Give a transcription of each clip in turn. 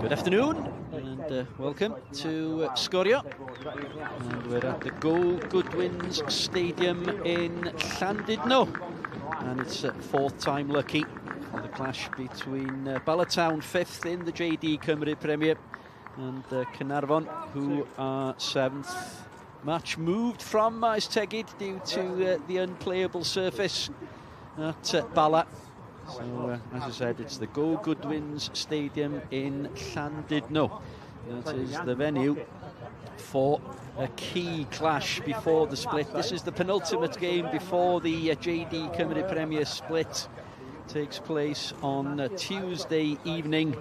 Good afternoon and welcome to Scoria, and we're at the Go Goodwins Stadium in Llandudno, and it's fourth time lucky for the clash between Bala Town, 5th in the JD Cymru Premier, and Caernarfon, who are 7th. Match moved from Maesdu Park due to the unplayable surface at Bala. So, as I said, it's the Go Goodwins Stadium in Llandudno. That is the venue for a key clash before the split. This is the penultimate game before the JD Cymru Premier split takes place on Tuesday evening.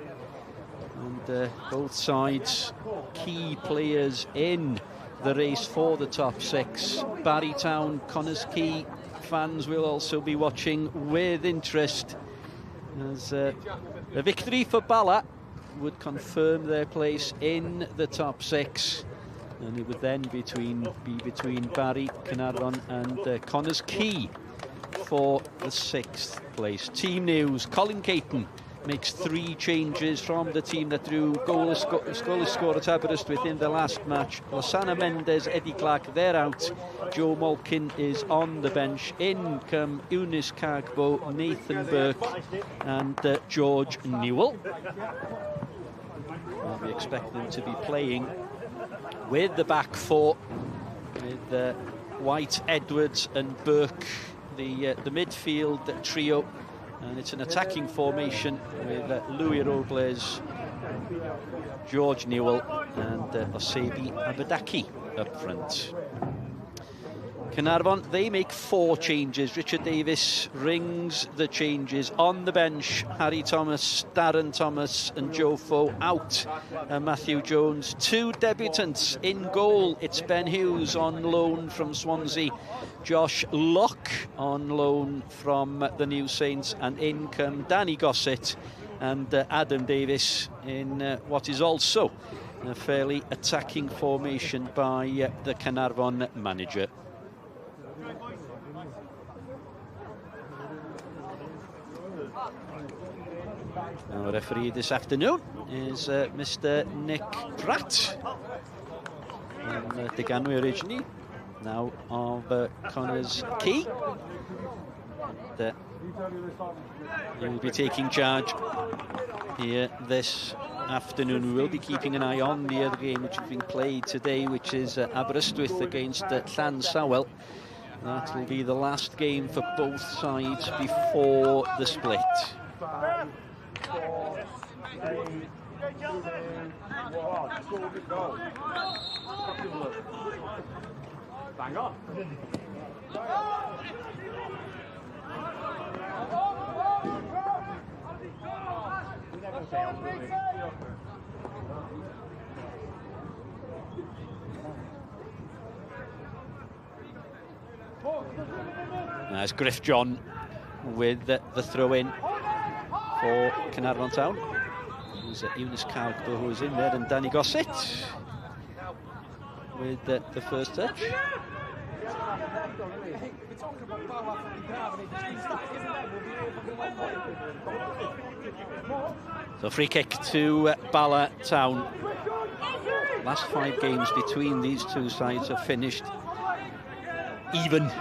And both sides key players in the race for the top 6. Bala Town, Connors Quay fans will also be watching with interest, as a victory for Bala would confirm their place in the top 6, and it would then be between Barry, Caernarfon and Connors Quay for the 6th place. Team news: Colin Caton makes 3 changes from the team that drew scoreless score at Aberystwyth in the last match. Osana Mendes, Eddie Clark, they're out. Joe Malkin is on the bench. In come Eunice Cargbo, Nathan Burke and George Newell. We expect them to be playing with the back 4, with White, Edwards and Burke, the midfield trio. And it's an attacking formation with Louis Robles, George Newell and Osebi Abadaki up front. Caernarfon, they make 4 changes. Richard Davis rings the changes. On the bench, Harry Thomas, Darren Thomas and Joe Foe out. Matthew Jones. 2 debutants in goal. It's Ben Hughes on loan from Swansea, Josh Locke on loan from the New Saints, and in come Danny Gossett and Adam Davis in what is also a fairly attacking formation by the Caernarfon manager. Our referee this afternoon is Mr. Nick Pratt, from Deganwy originally, now of Connors Quay. He will be taking charge here this afternoon. We will be keeping an eye on the other game which is being played today, which is Aberystwyth against Llandsawel. That will be the last game for both sides before the split. Bang on. There's Griff John with the throw-in for Caernarfon Town. There's Eunice Cargbo who is in there, and Danny Gossett with the first touch. So free kick to Bala Town. Last 5 games between these two sides have finished even.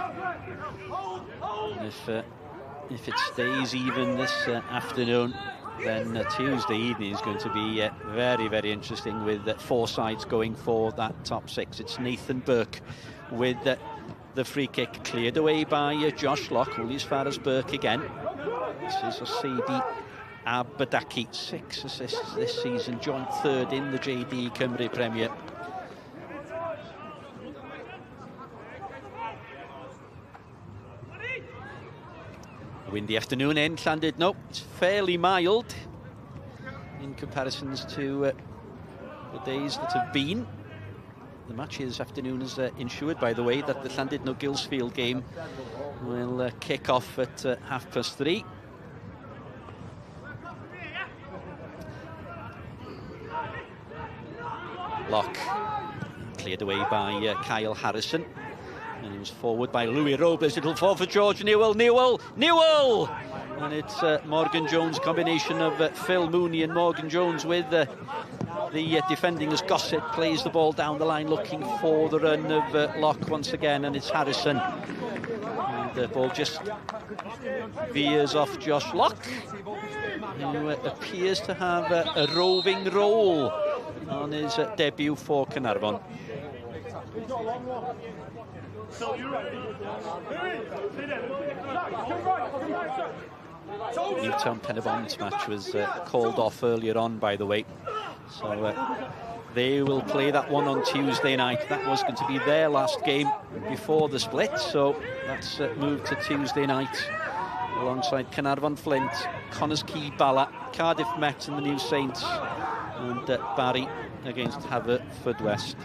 If it stays even this afternoon, then Tuesday evening is going to be very, very interesting, with 4 sides going for that top 6. It's Nathan Burke with the free kick, cleared away by Josh Locke, only as far as Burke again. This is Osebi Abadaki, 6 assists this season, joined 3rd in the JD Cymru Premier. Windy afternoon in Llandudno. It's fairly mild in comparisons to the days that have been. The match here this afternoon is ensured, by the way, that the Llandudno-Gilsfield game will kick off at 3:30. Locke cleared away by Kyle Harrison. And he was forward by Louis Robles. It'll fall for George Newell. Newell And it's Morgan Jones, combination of Phil Mooney and Morgan Jones with the defending as Gossett plays the ball down the line looking for the run of Locke once again, and it's Harrison. And the ball just veers off Josh Locke, who appears to have a roving role on his debut for Caernarfon. Newtown Pen-y-bont match was called off earlier on, by the way, so they will play that one on Tuesday night. That was going to be their last game before the split, so that's moved to Tuesday night alongside Caernarfon Flint, Connors Quay Bala, Cardiff Met and the New Saints, and Barry against Haverfordwest.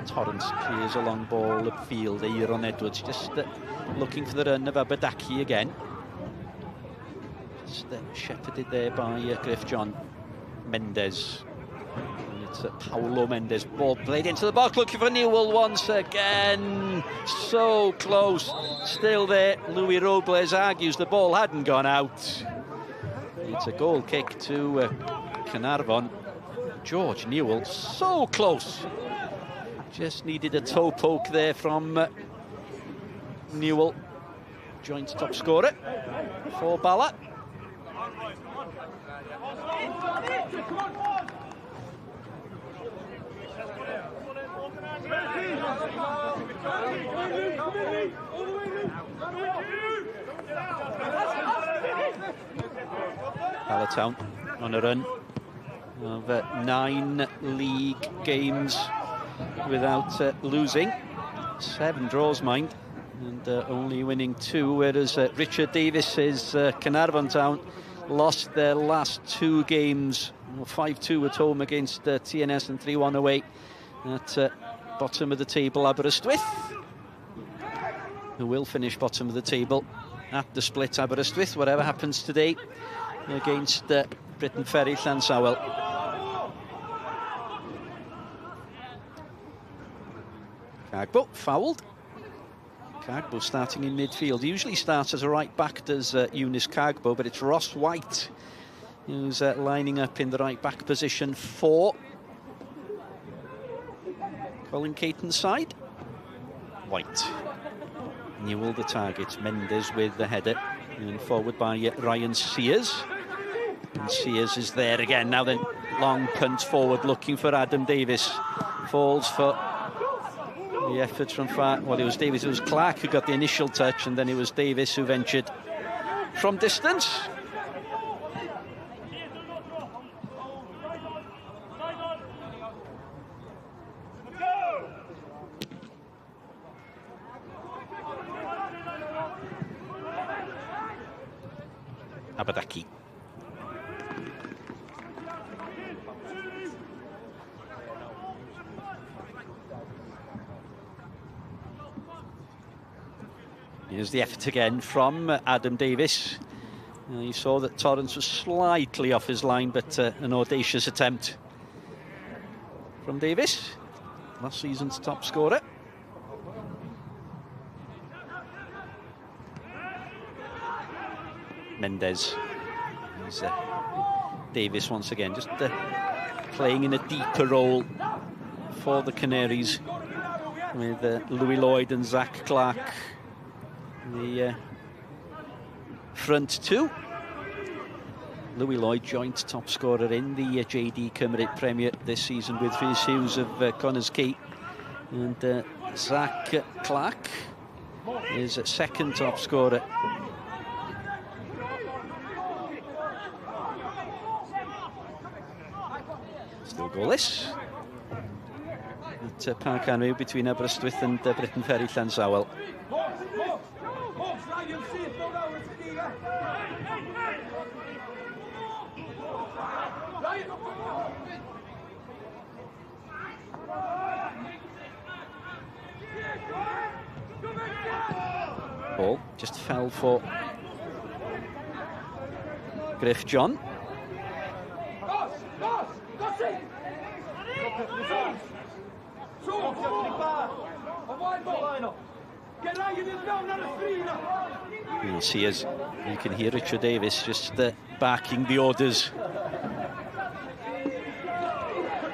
Torrance clears a long ball upfield. Aaron Edwards just looking for the run of Aberdaki again. Just shepherded there by Griff John. Mendes. And it's Paulo Mendes. Ball played into the box, looking for Newell once again. So close. Still there. Louis Robles argues the ball hadn't gone out. It's a goal kick to Caernarfon. George Newell, so close. Just needed a toe poke there from Newell. Joint top scorer for Bala. Bala Town on a run of 9 league games without losing. 7 draws, mind, and only winning 2, whereas Richard Davis's Caernarfon Town lost their last 2 games, 5-2 at home against TNS and 3-1 away at bottom of the table Aberystwyth, who will finish bottom of the table at the split. Aberystwyth, whatever happens today, against Britain Ferry Llansamel. Cagbo fouled. Cagbo starting in midfield. He usually starts as a right back, does Eunice Cagbo, but it's Ross White who's lining up in the right back position for Colin Caton's side. White. Newell the target. Mendes with the header. And forward by Ryan Sears. And Sears is there again. Now then, long punt forward looking for Adam Davis. Falls for the effort from far. Well, it was Davis, it was Clark who got the initial touch, and then it was Davis who ventured from distance. Aberdaki. Here's the effort again from Adam Davis. You saw that Torrance was slightly off his line, but an audacious attempt from Davis, last season's top scorer. Mendes. Davis once again, just playing in a deeper role for the Canaries, with Louis Lloyd and Zach Clark the front 2. Louis Lloyd, joint top scorer in the JD Cymru Premier this season with Rhys Hughes of Connors Quay, and Zach Clark is second top scorer. Still goalless at Park Cymru between Aberystwyth and Britain Ferry Llansamel. Ball just fell for Griff John. You'll see as you can hear Richard Davis just barking the orders.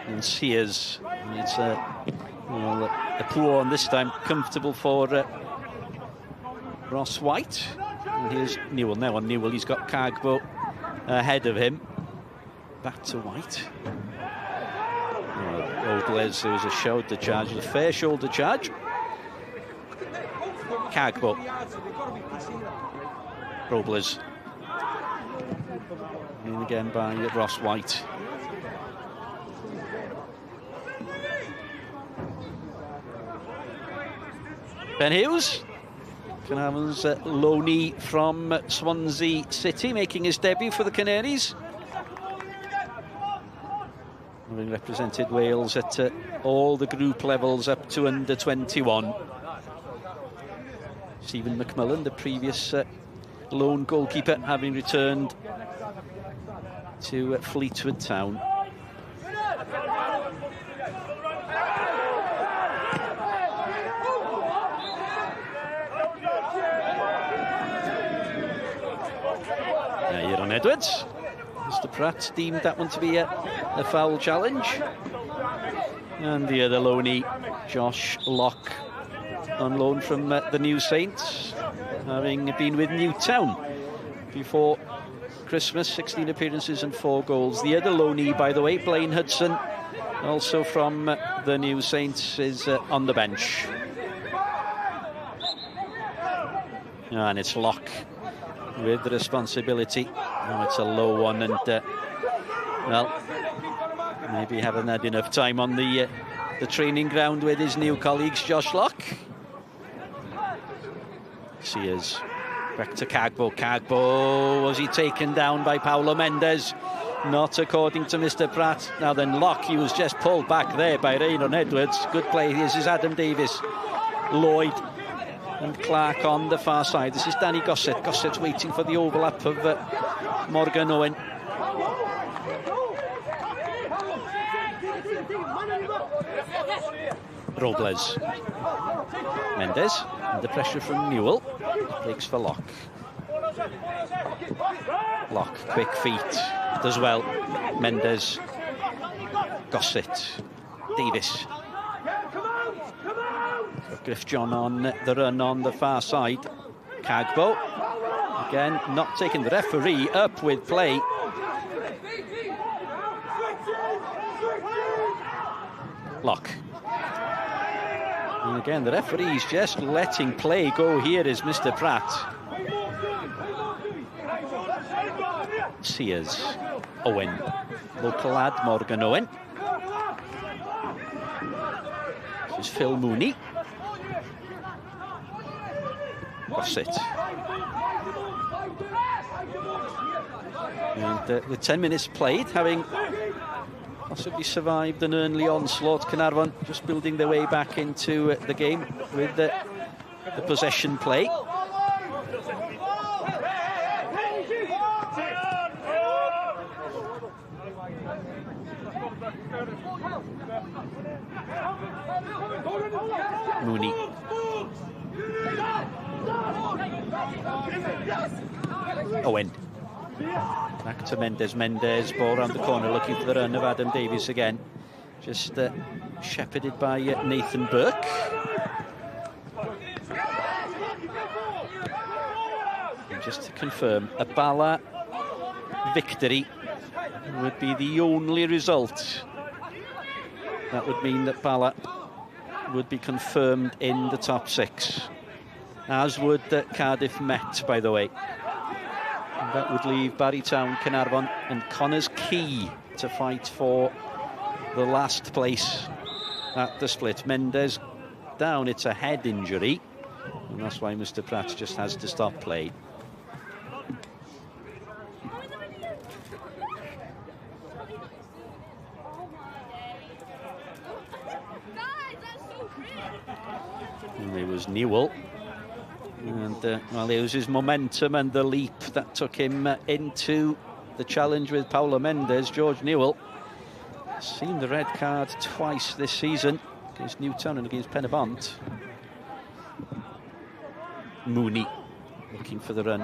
And Sears, it's a poor one this time, comfortable for Ross White. And here's Newell now on Newell. He's got Cargbo ahead of him. Back to White. Oldles, there was a shoulder charge, a fair shoulder charge. Cargbo. Robles. And again by Ross White. Ben Hughes. Caernarfon's loanee from Swansea City, making his debut for the Canaries. Having represented Wales at all the group levels up to under 21. Stephen McMullen, the previous lone goalkeeper, having returned to Fleetwood Town. Here on Edwards. Mr. Pratt deemed that one to be a foul challenge. And the other loanee, Josh Locke, on loan from the New Saints, having been with Newtown before Christmas, 16 appearances and 4 goals. The other loanee, by the way, Blaine Hudson, also from the New Saints, is on the bench. And it's Locke with the responsibility. Oh, it's a low one, and well, maybe haven't had enough time on the training ground with his new colleagues. Josh Locke. Sears back to Cargbo. Cargbo, was he taken down by Paulo Mendes? Not according to Mr. Pratt. Now then, Locke, he was just pulled back there by Raynon Edwards. Good play. This is Adam Davis, Lloyd and Clark on the far side. This is Danny Gossett. Gossett's waiting for the overlap of Morgan Owen. Robles. Mendes, under pressure from Newell. Breaks for Locke. Locke, quick feet, does well. Mendes. Gossett. Davis. Griff John on the run on the far side. Cargbo. Again, not taking the referee up with play. Locke. And again, the referee's just letting play go here is Mr. Pratt. Sears. Owen. Local lad, Morgan Owen. This is Phil Mooney. Gossett. And with 10 minutes played, having possibly survived an early onslaught, Caernarfon just building their way back into the game with the possession play. Mooney. Owen. Back to Mendes. Mendes, ball around the corner, looking for the run of Adam Davies again. Just shepherded by Nathan Burke. And just to confirm, a Bala victory would be the only result. That would mean that Bala would be confirmed in the top 6. As would Cardiff Met, by the way. And that would leave Bala Town, Caernarfon and Connors Quay to fight for the last place at the split. Mendes down, it's a head injury. And that's why Mr. Pratt just has to stop play. And there was Newell. And well, it was his momentum and the leap that took him into the challenge with Paulo Mendes. George Newell seen the red card twice this season against Newtown and against Pen-y-bont. Mooney, looking for the run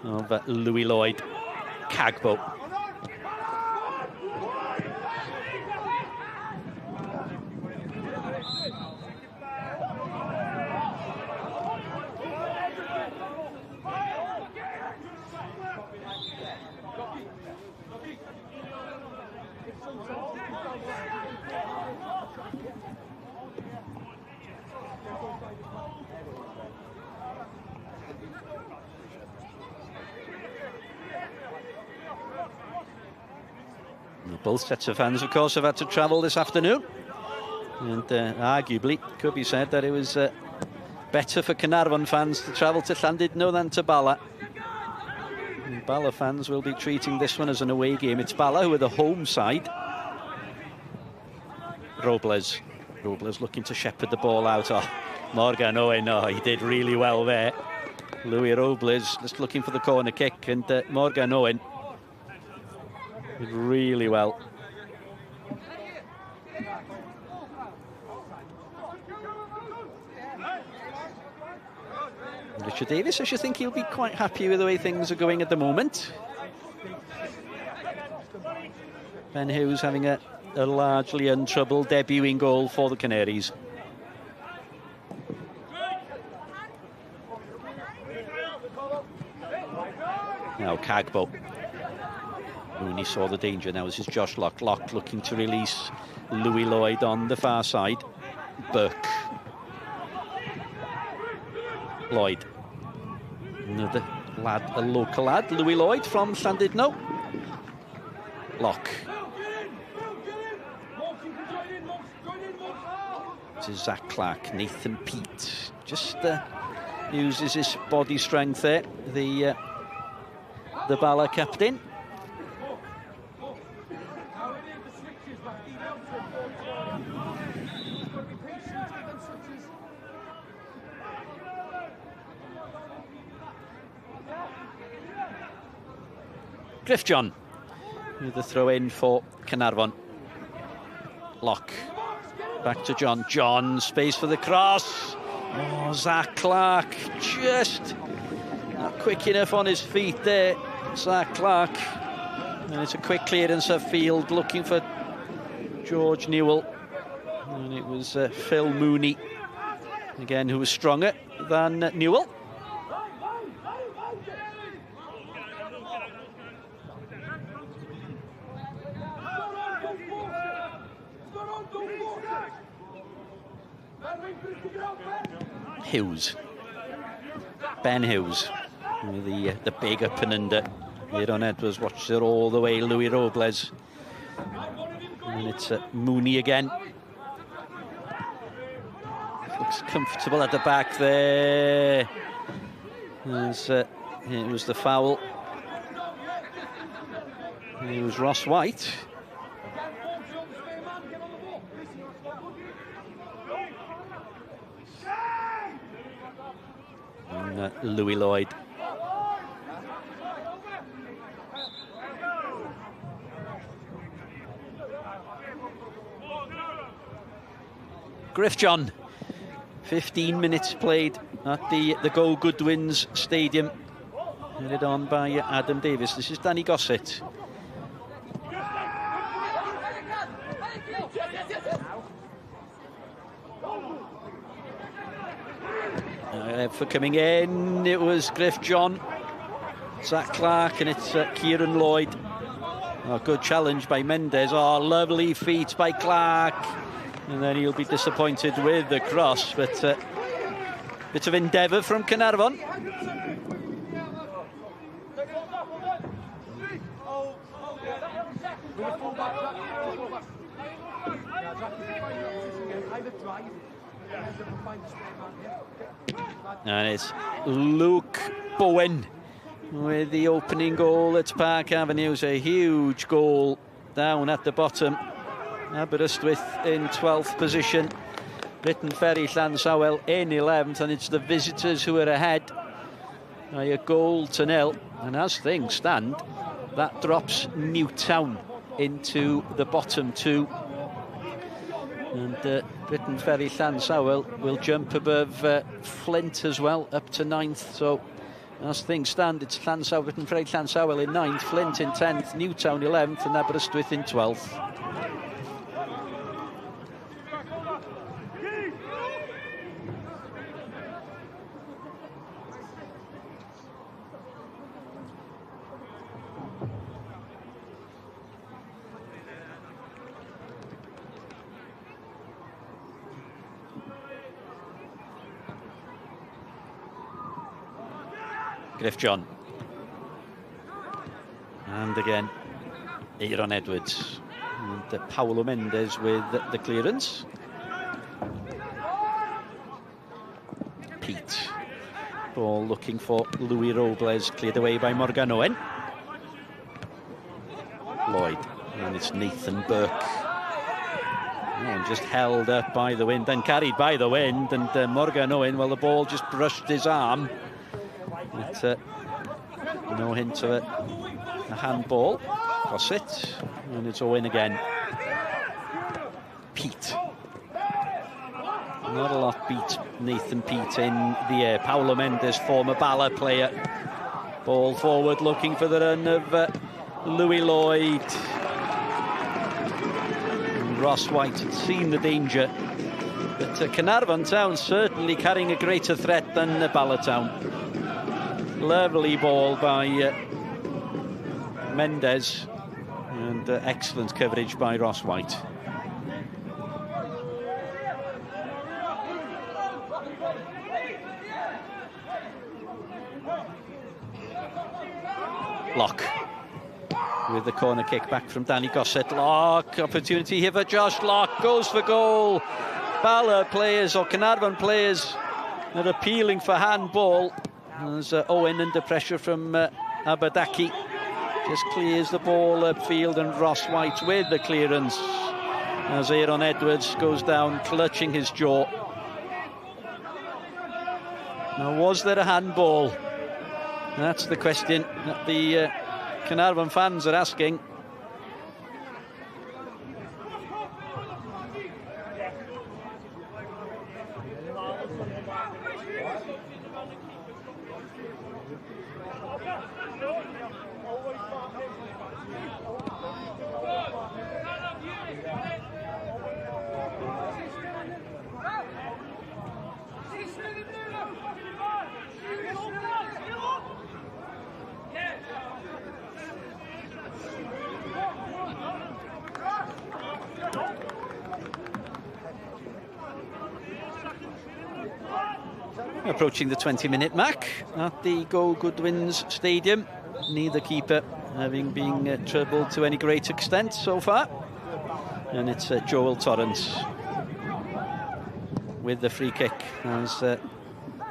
of Louis Lloyd. Cagbo. Both sets of fans, of course, have had to travel this afternoon. And arguably, could be said that it was better for Caernarfon fans to travel to Llandudno than to Bala. And Bala fans will be treating this one as an away game. It's Bala who are the home side. Robles looking to shepherd the ball out. Oh, Morgan Owen, oh, he did really well there. Louis Robles just looking for the corner kick, and Morgan Owen did really well. Richard Davis, I should think he'll be quite happy with the way things are going at the moment. Ben Hughes having a largely untroubled debuting goal for the Canaries. Now Cagbo. Mooney saw the danger. Now this is Josh Locke. Locke looking to release Louis Lloyd on the far side. Burke. Lloyd. Another lad, a local lad, Louis Lloyd from Llandudno. Locke. This is Zach Clark. Nathan Peat just uses his body strength there. The Bala captain. Griff John with the throw in for Caernarfon. Locke. Back to John. John, space for the cross. Oh, Zach Clark just not quick enough on his feet there. Zach Clark. And it's a quick clearance of field looking for George Newell. And it was Phil Mooney, again, who was stronger than Newell. Hughes. Ben Hughes. The big up and under. Aaron Edwards watched it all the way. Louis Robles. And it's Mooney again. Looks comfortable at the back there. It was the foul. It was Ross White. And Louis Lloyd. Griff John. 15 minutes played at the Go Goodwins Stadium. Headed on by Adam Davis. This is Danny Gossett. For coming in, it was Griff John, Zach Clark, and it's Kieran Lloyd. Oh, good challenge by Mendes. Oh, lovely feet by Clark. And then he'll be disappointed with the cross, but bit of endeavour from Caernarfon. And it's Luke Bowen with the opening goal at Park Avenue. It's a huge goal down at the bottom. Aberystwyth in 12th position. Britain Ferry Llansawel in 11th, and it's the visitors who are ahead by a goal to nil. And as things stand, that drops Newtown into the bottom two. And Britain Ferry Llandsawel will jump above Flint as well, up to 9th. So as things stand, it's Llandsawel, Britain Ferry Llandsawel in 9th, Flint in 10th, Newtown 11th, and Aberystwyth in 12th. Griff John. And again, Aaron Edwards. And Paolo Mendes with the clearance. Pete. Ball looking for Louis Robles, cleared away by Morgan Owen. Lloyd. And it's Nathan Burke. And just held up by the wind and carried by the wind. And Morgan Owen, well, the ball just brushed his arm. But no hint of a handball. Gossett, and it's Owen again. Pete. Not a lot beat Nathan Pete in the air. Paolo Mendes, former Bala player. Ball forward, looking for the run of Louis Lloyd. And Ross White had seen the danger. But Caernarfon Town certainly carrying a greater threat than Bala Town. Lovely ball by Mendes, and excellent coverage by Ross White. Locke with the corner kick back from Danny Gossett. Locke, opportunity here for Josh Locke, goes for goal. Bala players or Caernarfon players are appealing for handball. There's Owen under pressure from Abadaki. Just clears the ball upfield, and Ross White with the clearance. As Aaron Edwards goes down, clutching his jaw. Now, was there a handball? That's the question that the Caernarfon fans are asking. Approaching the 20-minute mark at the Go Goodwins Stadium. Neither keeper having been troubled to any great extent so far. And it's Joel Torrance with the free kick as the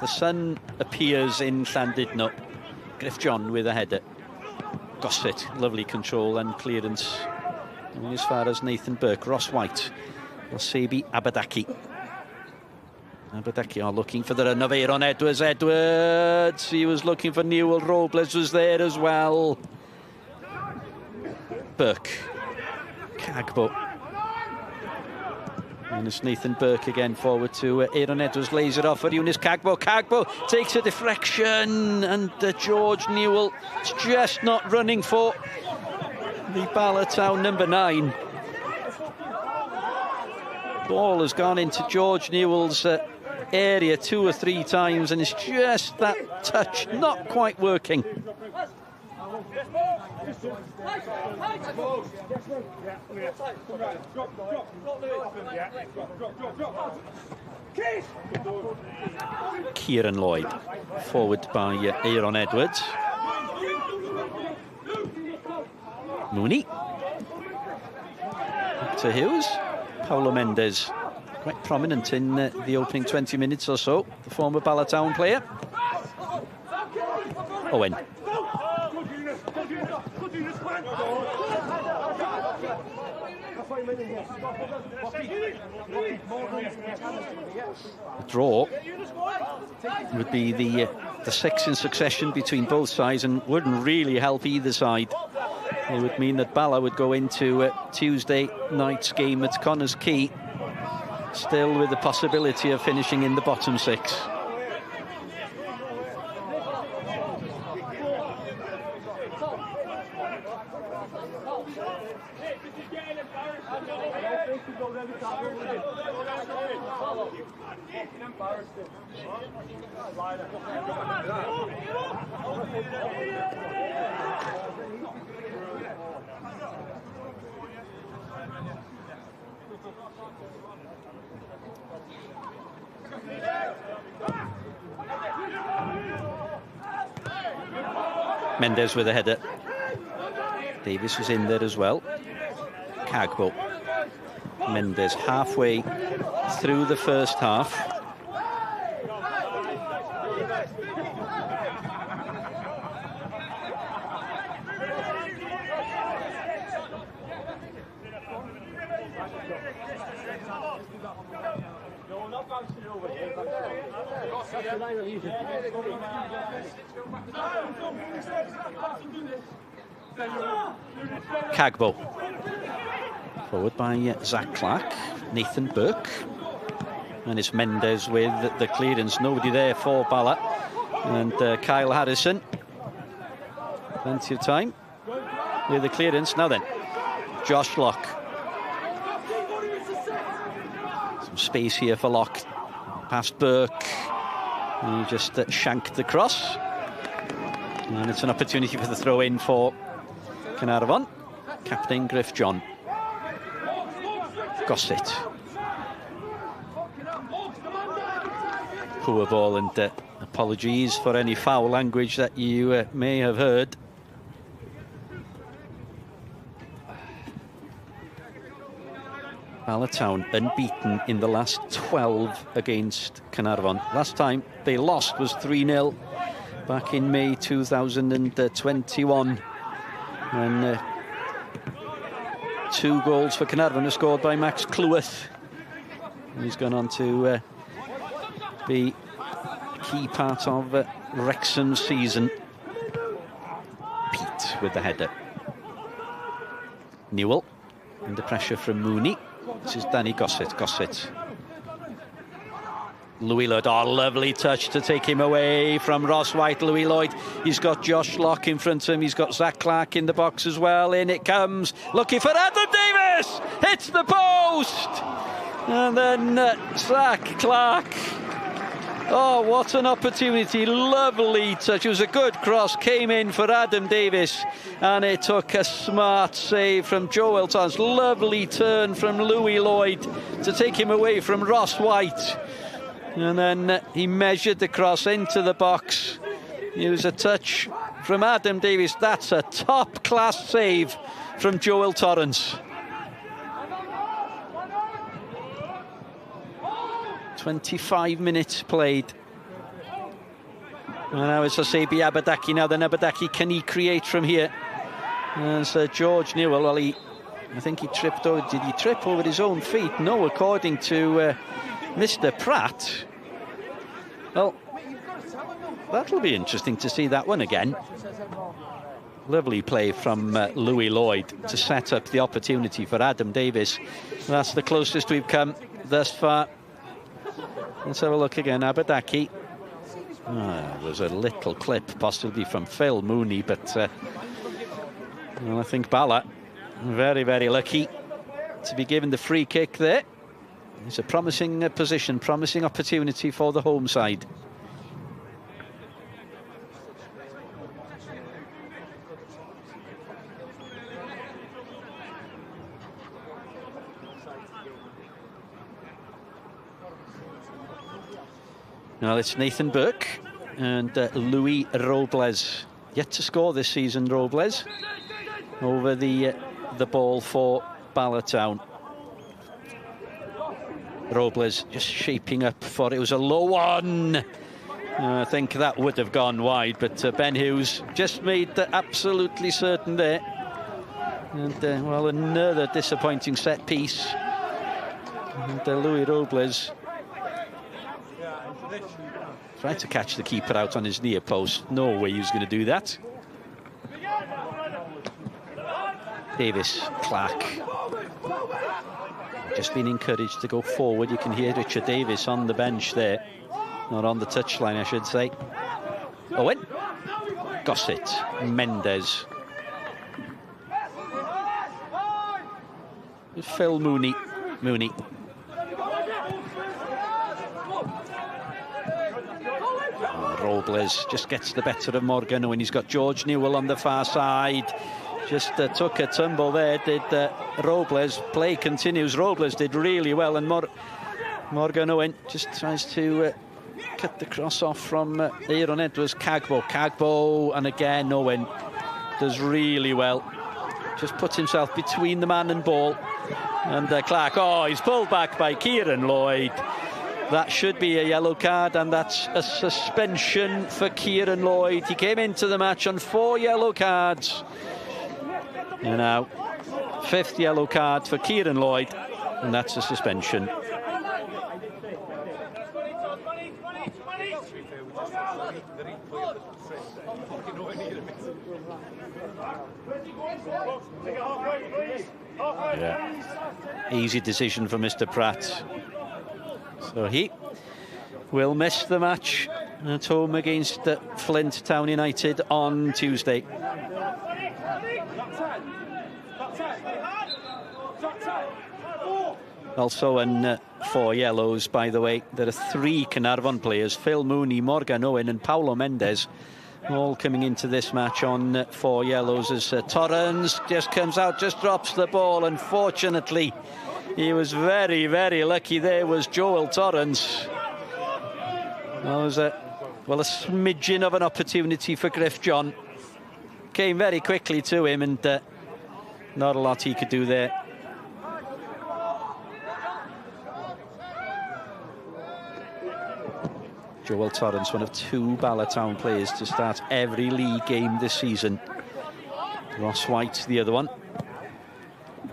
sun appears in Llandudno. Griff John with a header. Gossett, lovely control and clearance. Going as far as Nathan Burke. Ross White. Osebi Abadaki. Abadaki are looking for the run of Aaron Edwards. Edwards, he was looking for Newell. Robles was there as well. Burke. Cagbo. And it's Nathan Burke again forward to Aaron Edwards. Lays it off for Eunice Cagbo. Cagbo takes a deflection, and George Newell is just not running for the Bala Town number 9. Ball has gone into George Newell's area 2 or 3 times, and it's just that touch not quite working. Kieran Lloyd forward by Aaron Edwards. Mooney to Hughes. Paolo Mendes, quite prominent in the opening 20 minutes or so, the former Bala Town player. Owen. A draw would be the 6th in succession between both sides, and wouldn't really help either side. It would mean that Bala would go into Tuesday night's game at Connors Quay still with the possibility of finishing in the bottom 6. Mendes with a header. Davis was in there as well. Cagbo. Mendes halfway through the first half. Cagbo. Forward by Zach Clark. Nathan Burke. And it's Mendes with the clearance. Nobody there for Bala. And Kyle Harrison. Plenty of time with the clearance. Now then, Josh Locke. Some space here for Locke. Past Burke. And he just shanked the cross. And it's an opportunity for the throw-in for Caernarfon. Captain Griff John. Gossett. Poor ball, and apologies for any foul language that you may have heard. Bala Town unbeaten in the last 12 against Caernarfon. Last time they lost was 3-0 back in May 2021. And 2 goals for Caernarfon were scored by Max Clwyth. And he's gone on to be a key part of Wrexham's season. Pete with the header. Newell under pressure from Mooney. This is Danny Gossett. Gossett. Louis Lloyd. Oh, lovely touch to take him away from Ross White. Louis Lloyd. He's got Josh Locke in front of him. He's got Zach Clark in the box as well. In it comes. Looking for Adam Davis. Hits the post. And then Zach Clark. Oh, what an opportunity. Lovely touch. It was a good cross. Came in for Adam Davis. And it took a smart save from Joel Torrance. Lovely turn from Louis Lloyd to take him away from Ross White. And then he measured the cross into the box. It was a touch from Adam Davis. That's a top-class save from Joel Torrance. 25 minutes played. And now it's Asabi Abadaki. Now then, Abadaki, can he create from here? And so George Newell, well, I think he tripped over. Did he trip over his own feet? No, according to Mr. Pratt. Well, that'll be interesting to see that one again. Lovely play from Louis Lloyd to set up the opportunity for Adam Davis. That's the closest we've come thus far. Let's have a look again. Abadaki. There was a little clip, possibly from Phil Mooney, but well, I think Bala very, very lucky to be given the free kick there. It's a promising position, promising opportunity for the home side. Now it's Nathan Burke and Louis Robles. Yet to score this season, Robles. Over the ball for Bala Town. Robles just shaping up for it. It was a low one. I think that would have gone wide, but Ben Hughes just made absolutely certain there. And well, another disappointing set piece. And Louis Robles tried to catch the keeper out on his near post. No way he was going to do that. Davis, Clark. just been encouraged to go forward. You can hear Richard Davis on the bench there. Not on the touchline, I should say. Owen. Gossett. Mendes. Phil Mooney. Robles just gets the better of Morgan when he's got George Newell on the far side. Just took a tumble there, did Robles. Play continues. Robles did really well, and Morgan Owen just tries to cut the cross off from Aaron Edwards. Cagbo, and again Owen does really well. Just puts himself between the man and ball. And Clark, he's pulled back by Kieran Lloyd. That should be a yellow card, and that's a suspension for Kieran Lloyd. He came into the match on 4 yellow cards. And now, 5th yellow card for Kieran Lloyd, and that's a suspension. Yeah. Easy decision for Mr. Pratt. So he will miss the match at home against Flint Town United on Tuesday. Also in 4 yellows, by the way, there are 3 Caernarfon players: Phil Mooney, Morgan Owen and Paulo Mendes, all coming into this match on 4 yellows, as Torrens just comes out, just drops the ball. Unfortunately, he was very, very lucky. There was Joel Torrens. That was a smidgen of an opportunity for Griff John. Came very quickly to him, and not a lot he could do there. Joel Torrens, one of 2 Bala Town players to start every league game this season. Ross White, the other one.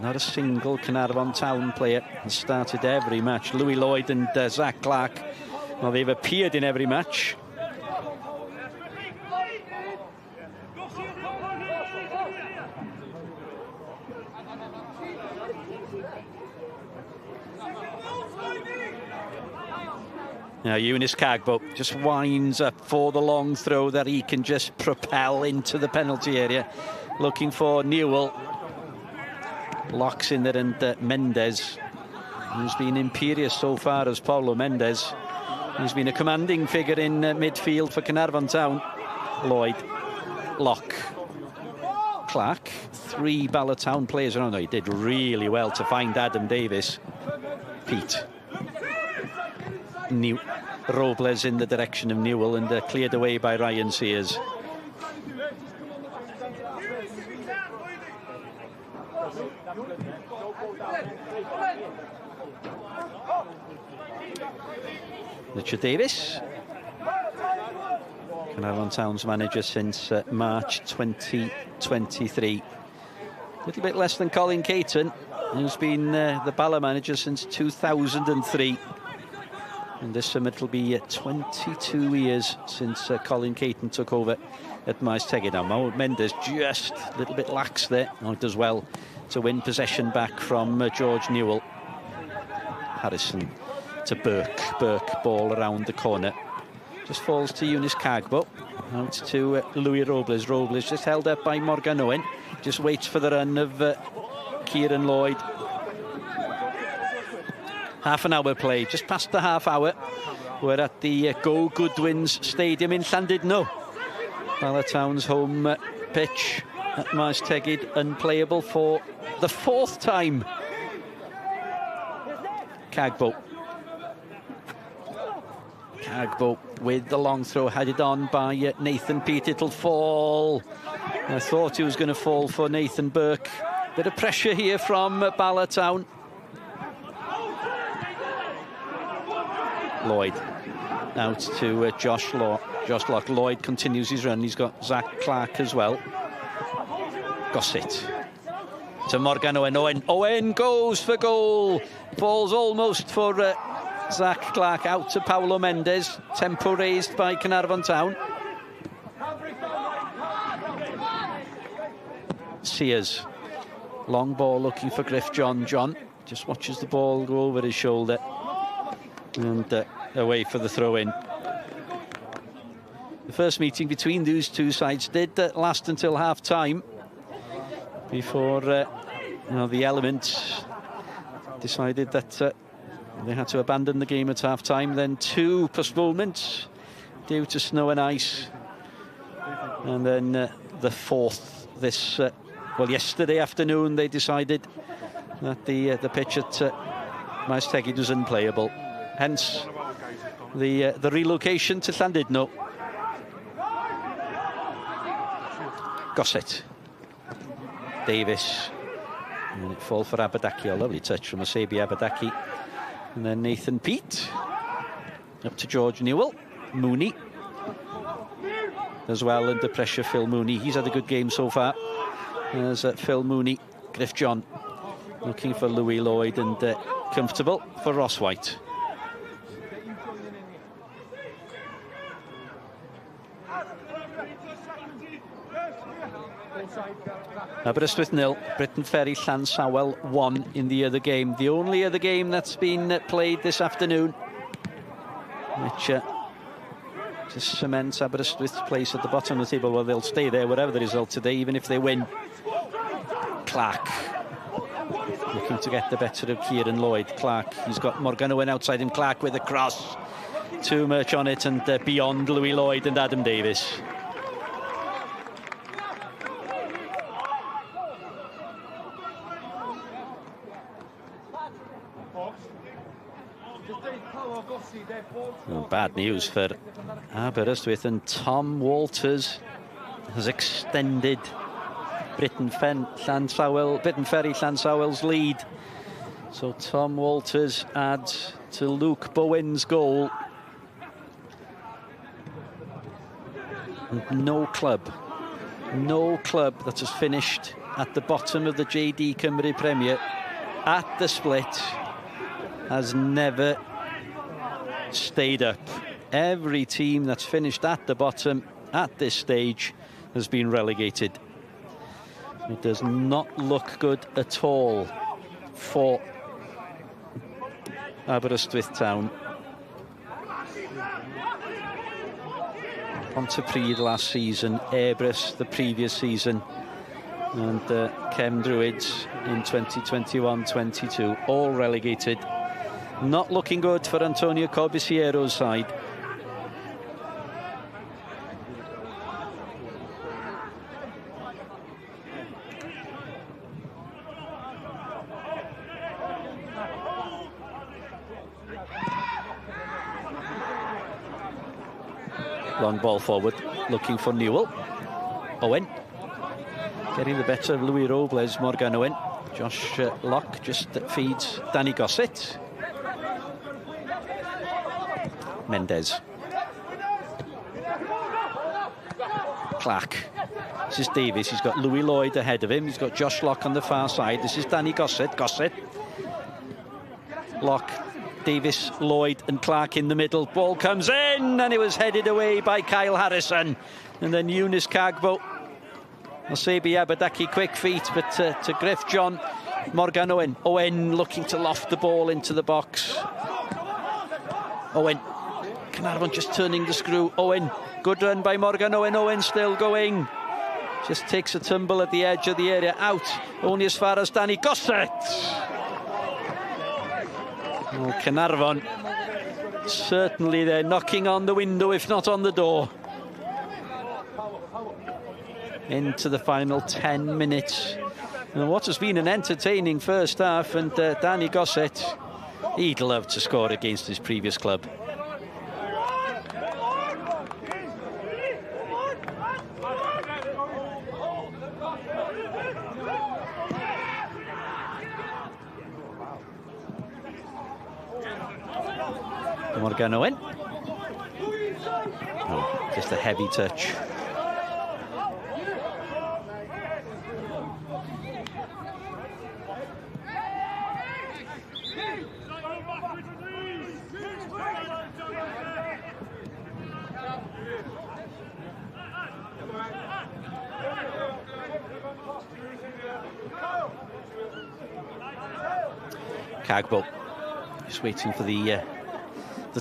Not a single Caernarfon Town player has started every match. Louis Lloyd and Zach Clark, well, they've appeared in every match. Now Eunice Cagbo just winds up for the long throw that he can just propel into the penalty area. Looking for Newell. Locks in there, and Mendes, who's been imperious so far as Paulo Mendes. He's been a commanding figure in midfield for Caernarfon Town. Lloyd. Lock. Clark. 3 Bala Town players around. He did really well to find Adam Davis. Pete. Robles in the direction of Newell, and cleared away by Ryan Sears. Richard Davis, Caernarfon Town's manager since March 2023. A little bit less than Colin Caton, who's been the Bala manager since 2003. And this summer it'll be 22 years since Colin Caton took over at Maesdu Park. Now Mendes just a little bit lax there. It does well to win possession back from George Newell. Harrison to Burke. Burke, ball around the corner. Just falls to Eunice Cagbo. Out to Louis Robles. Robles just held up by Morgan Owen. Just waits for the run of Kieran Lloyd. Half an hour play, just past the half hour. We're at the Go Goodwins Stadium in Llandudno. Bala Town's home pitch at Maesdu Park, unplayable for the 4th time. Cagbo with the long throw, headed on by Nathan Peat. It'll fall. I thought he was going to fall for Nathan Burke. Bit of pressure here from Bala Town. Lloyd out to Josh Locke. Lloyd continues his run. He's got Zach Clark as well. Gossett to Morgan Owen. Owen goes for goal. Falls almost for Zach Clark. Out to Paulo Mendes. Tempo raised by Caernarfon Town. Sears. Long ball looking for Griff John. just watches the ball go over his shoulder, and away for the throw-in. The first meeting between these two sides did last until half-time, before the Element decided that they had to abandon the game at half-time. Then 2 postponements due to snow and ice, and then the 4th this yesterday afternoon they decided that the pitch at Maesdu was unplayable, hence the relocation to Llandudno. Gossett, Davis, and it fall for Aberdaki. A lovely touch from Maesdu Aberdaki, and then Nathan Pete up to George Newell. Mooney as well under pressure. Phil Mooney, he's had a good game so far. There's Phil Mooney. Griff John looking for Louis Lloyd, and comfortable for Ross White. Aberystwyth 0, Britain Ferry Llansawel 1 in the other game. The only other game that's been played this afternoon, which just cements Aberystwyth's place at the bottom of the table. Well, they'll stay there whatever the result today, even if they win. Clark looking to get the better of Kieran Lloyd. Clark, he's got Morgan Owen outside him. Clark with a cross, too much on it, and beyond Louis Lloyd and Adam Davis. Oh, bad news for Aberystwyth, and Tom Walters has extended Britain Ferry Llansawel's lead. So Tom Walters adds to Luke Bowen's goal. And no club that has finished at the bottom of the JD Cymru Premier at the split has never stayed up. Every team that's finished at the bottom at this stage has been relegated. It does not look good at all for Aberystwyth Town. Pontypridd last season, Airbus the previous season, and Cem Druids in 2021-22, all relegated. Not looking good for Antonio Corbisiero's side. Long ball forward, looking for Newell. Owen getting the better of Louis Robles. Morgan Owen. Josh Locke just feeds Danny Gossett. Mendes. Clark. This is Davis. He's got Louis Lloyd ahead of him. He's got Josh Locke on the far side. This is Danny Gossett. Gossett. Locke, Davis, Lloyd and Clark in the middle. Ball comes in, and it was headed away by Kyle Harrison. And then Eunice Cagbo. Maesdu Aberdaki, quick feet, but to Griff John. Morgan Owen. Owen looking to loft the ball into the box. Owen. Caernarfon just turning the screw. Owen. Good run by Morgan Owen. Owen still going. Just takes a tumble at the edge of the area. Out. Only as far as Danny Gossett. Oh, Caernarfon. Certainly they're knocking on the window, if not on the door. Into the final 10 minutes. And what has been an entertaining first half, and Danny Gossett, he'd love to score against his previous club. Morgan Owen. Oh, just a heavy touch. Cagbo. Just waiting for the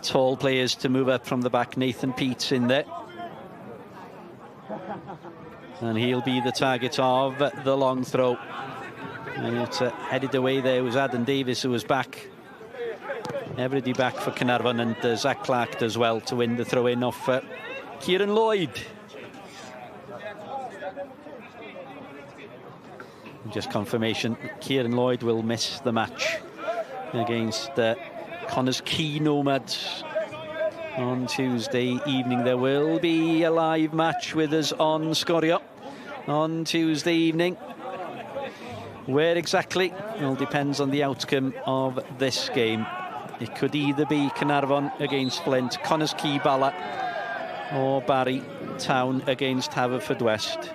tall players to move up from the back. Nathan Peets in there. And he'll be the target of the long throw. And it's headed away there was Adam Davis, who was back. Everybody back for Caernarfon, and Zach Clark as well to win the throw-in off Kieran Lloyd. Just confirmation, Kieran Lloyd will miss the match against Connors Quay Nomads on Tuesday evening. There will be a live match with us on Sgorio on Tuesday evening. Where exactly? Well, depends on the outcome of this game. It could either be Caernarfon against Flint, Connors Quay Bala, or Bala Town against Haverfordwest.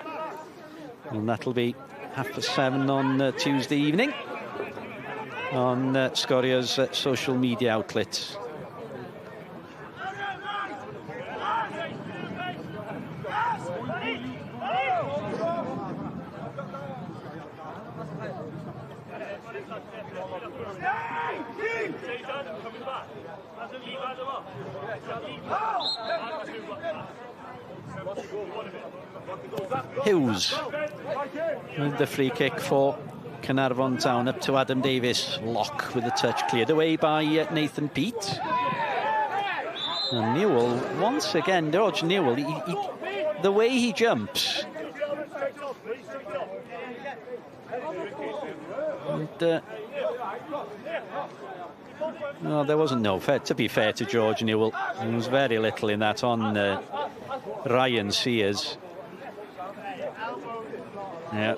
And that'll be 7:30 on Tuesday evening on Sgorio's social media outlets. Hughes with the free kick for Caernarfon Town, up to Adam Davis. Lock with the touch, cleared away by Nathan Peet. And Newell, once again, George Newell, the way he jumps. And, no, there wasn't no fair. To be fair to George Newell, there was very little in that on Ryan Sears. Yeah.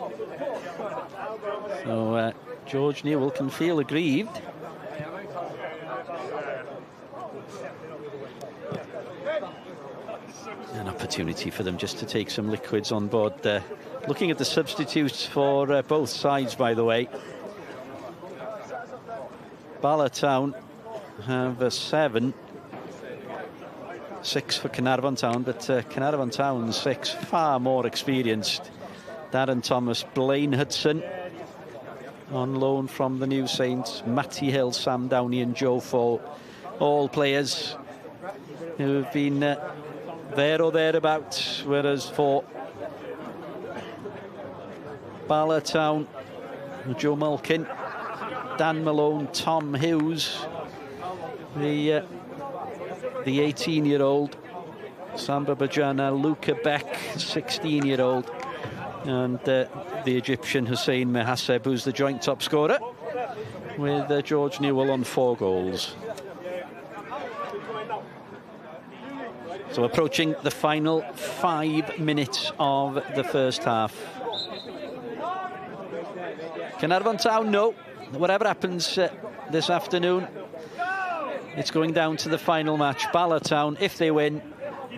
So George Newell can feel aggrieved. An opportunity for them just to take some liquids on board. Looking at the substitutes for both sides, by the way. Bala Town have 7. 6 for Caernarfon Town, but Caernarfon Town 6, far more experienced. Darren Thomas, Blaine Hudson on loan from the New Saints, Matty Hill, Sam Downey and Joe Fo, all players who have been there or thereabouts. Whereas for Bala Town, Joe Malkin, Dan Malone, Tom Hughes, the 18-year-old Samba Bajana, Luca Beck, 16-year-old, and the Egyptian Hussein Mehaseb, who's the joint top scorer, with George Newell on 4 goals. So approaching the final 5 minutes of the first half. Caernarfon Town, no. Whatever happens this afternoon, it's going down to the final match. Bala Town, if they win,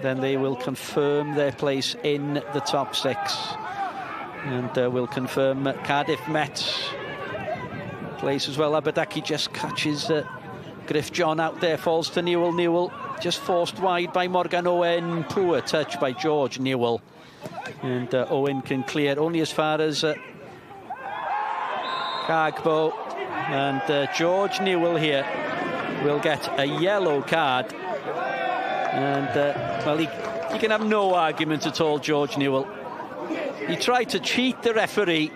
then they will confirm their place in the top 6. And will confirm Cardiff Met's place as well. Aberdaki just catches Griff John out there, falls to Newell. Newell just forced wide by Morgan Owen. Poor touch by George Newell. And Owen can clear only as far as Cagbo. And George Newell here will get a yellow card. And, well, he can have no argument at all, George Newell. He tried to cheat the referee,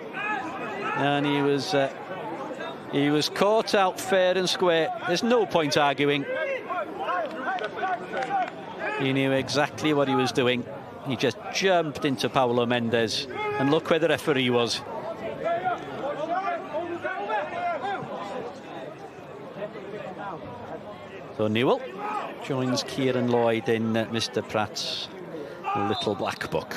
and he was caught out fair and square. There's no point arguing. He knew exactly what he was doing. He just jumped into Paulo Mendes, and look where the referee was. So Newell joins Kieran Lloyd in Mr. Pratt's little black book.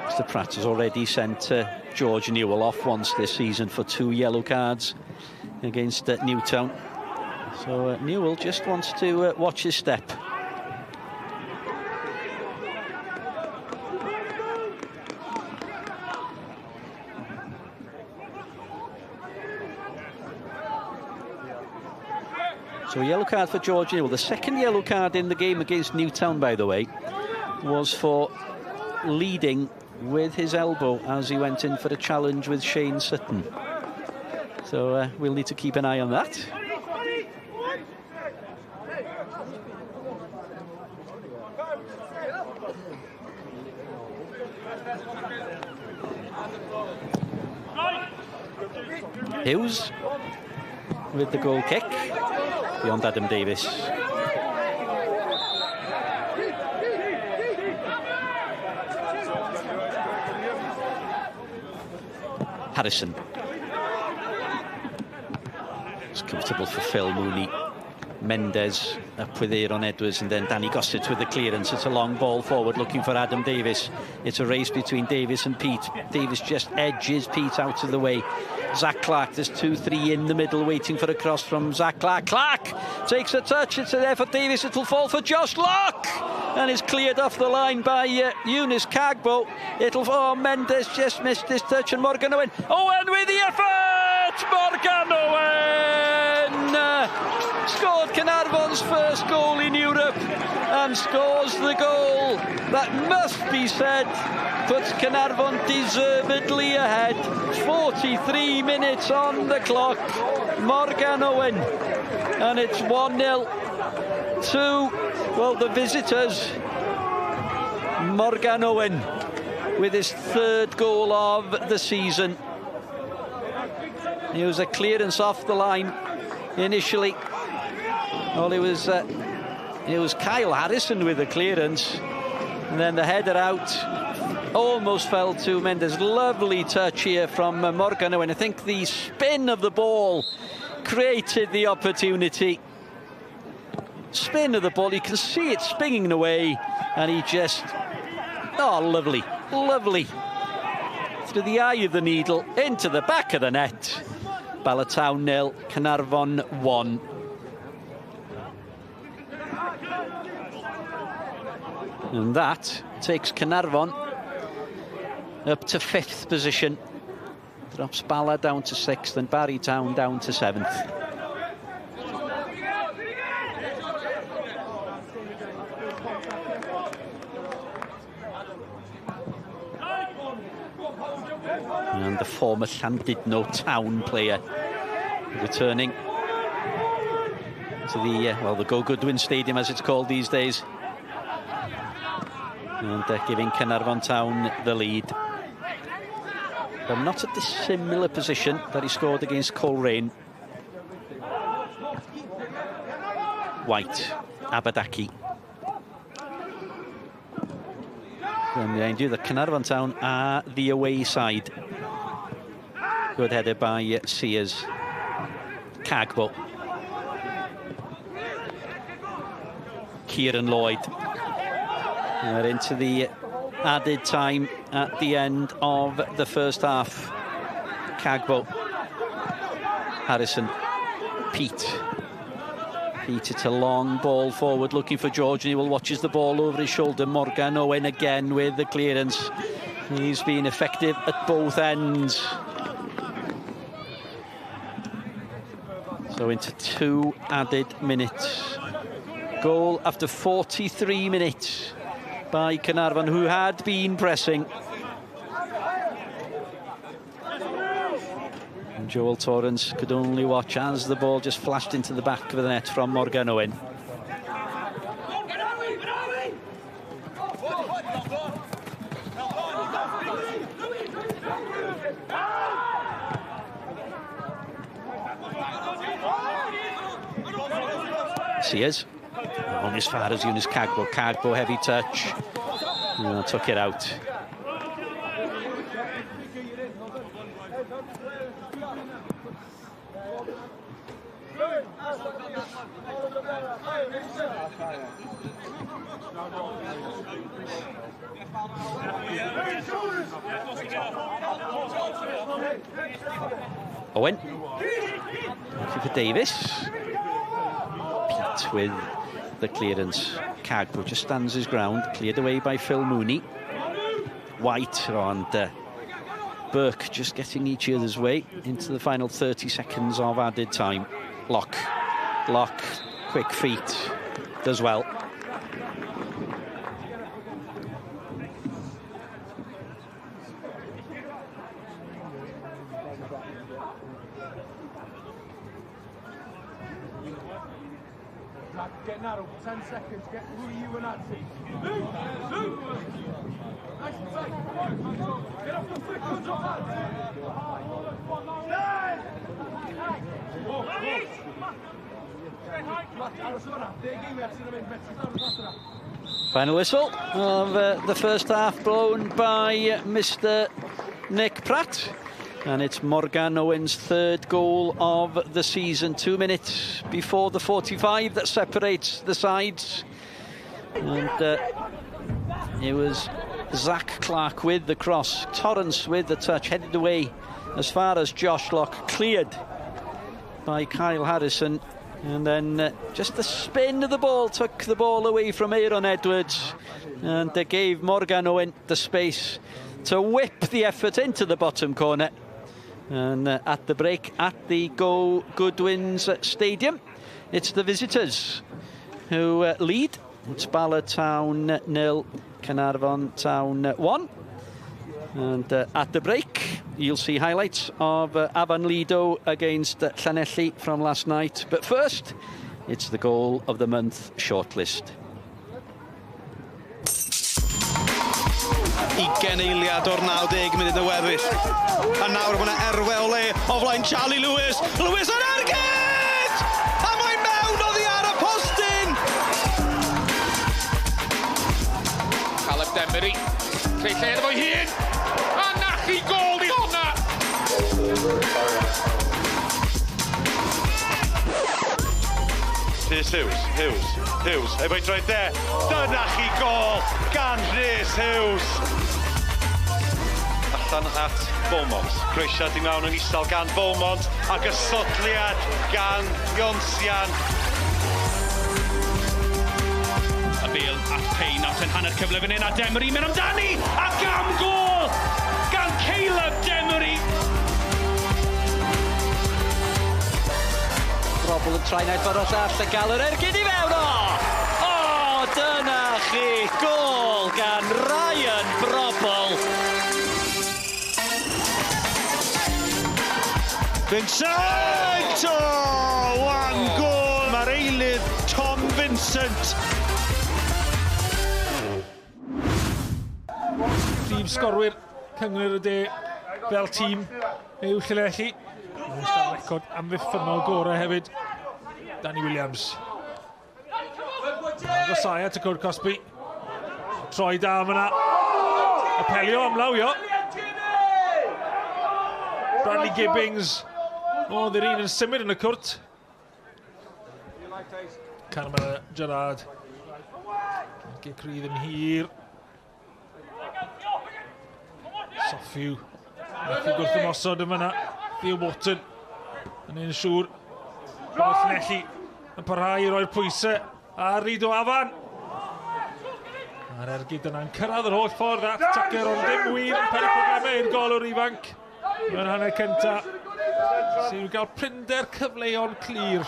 Mr. Pratt has already sent George Newell off once this season for 2 yellow cards against Newtown. So Newell just wants to watch his step. So a yellow card for George Newell. The second yellow card in the game against Newtown, by the way, was for leading with his elbow as he went in for a challenge with Shane Sutton. So we'll need to keep an eye on that. Hughes with the goal kick beyond Adam Davis. Harrison. It's comfortable for Phil Mooney. Mendes up with Aaron Edwards, and then Danny Gossett with the clearance. It's a long ball forward looking for Adam Davis. It's a race between Davis and Pete. Davis just edges Pete out of the way. Zach Clark, there's 2-3 in the middle waiting for a cross from Zach Clark. Clark takes a touch, it's there for Davis, it'll fall for Josh Locke, and is cleared off the line by Eunice Cagbo. Mendes just missed this touch, and Morgan Owen with the effort! Morgan Owen scored Caernarfon's first goal in Europe, and scores the goal that must be said puts Caernarfon deservedly ahead. 43 minutes on the clock. Morgan Owen, and it's 1-0 to, well, the visitors. Morgan Owen with his third goal of the season. It was a clearance off the line initially. Well, it was Kyle Harrison with the clearance, and then the header out almost fell to Mendes. Lovely touch here from Morgan Owen. I think the spin of the ball created the opportunity. Spin of the ball, you can see it spinning away, and he just, lovely through the eye of the needle into the back of the net. Bala Town 0, Caernarfon 1. And that takes Caernarfon up to 5th position. Drops Bala down to 6th and Barry Town down to 7th. And the former Llandudno Town player returning to the Go Goodwin Stadium, as it's called these days, and giving Caernarfon Town the lead. But not at the similar position that he scored against Coleraine. White, Abadaki. And behind you, the Caernarfon Town are the away side. Good header by Sears. Cagbo. Kieran Lloyd. We're into the added time at the end of the first half. Cagbo. Harrison. Pete, it's a long ball forward looking for George Newell. Watches the ball over his shoulder. Morgan Owen again with the clearance. He's been effective at both ends. So into 2 added minutes. Goal after 43 minutes by Caernarfon, who had been pressing. And Joel Torrance could only watch as the ball just flashed into the back of the net from Morgan Owen. Sears on as far as Eunice Cagbo. Cagbo, heavy touch. Took it out. Owen. Looking for Davis. Pete with the clearance. Cagbo just stands his ground. Cleared away by Phil Mooney. White and Burke just getting each other's way into the final 30 seconds of added time. Locke. lock, quick feet, does well. Get narrow, 10 seconds, get through you and Nancy. Get off the flick, control Final whistle of the first half blown by Mr. Nick Pratt. And it's Morgan Owen's third goal of the season. 2 minutes before the 45 that separates the sides. And it was Zach Clark with the cross. Torrance with the touch, headed away as far as Josh Lock, cleared by Kyle Harrison. And then just the spin of the ball took the ball away from Aaron Edwards. And they gave Morgan Owen the space to whip the effort into the bottom corner. And at the break at the Go Goodwins Stadium, it's the visitors who lead. It's Bala Town 0, Caernarfon Town 1. And at the break, you'll see highlights of Afan Lido against Llanelli from last night. But first, it's the goal of the month shortlist. 20 eiliad o'r 90 munud y weddill. A nawr mae yna erwe o le o flaen Charlie Lewis. Lewis yn ergyd! A mae mewn oddi ar y postyn! Caleb Demery, creu lle iddo fo'i hun. A nachi gol di honna! Rhys Hughes, efo'i droed de. Dyna chi gol gan Rhys Hughes. Allan at Beaumont. Croesiad i mewn yn isel gan Beaumont a gysodliad gan Ionsian. A Bale at Payne at yn hanner cyfle fan hyn a Demery mynd amdani ac am gol gan Caleb Demery. Robl yn trai wneud ffordd all a gael yr ergyd i fewn o! O, dyna chi gol gan Ryan Brobl. Vincent! Oh, wan gol! Mae'r eilydd Tom Vincent. Prif sgorwyr Cyngor y De fel tîm yw Llanelli. Mae'n record amddiffynol gorau hefyd. Danny Williams. Gosau at y Cwrdd Cosby. Troi da fyna. Apelio amlawio. Bradley Gibbings. O, ddi'r un yn symud yn y cwrt. Carmen Gerard. Gig Crydd yn hir. Soffiw. Methu gwrthymosod yn fyna. Theo Wotton yn un siŵr. Llanelli yn parhau i roi'r pwysau ar Rido Afan. A'r ergyd yna'n cyrraedd yr holl ffordd at Tucker, ond dim wir yn peri problemau i'r golwr ifanc. Mewn hanner cynta, sy'n nhw gael prinder cyfleon clir.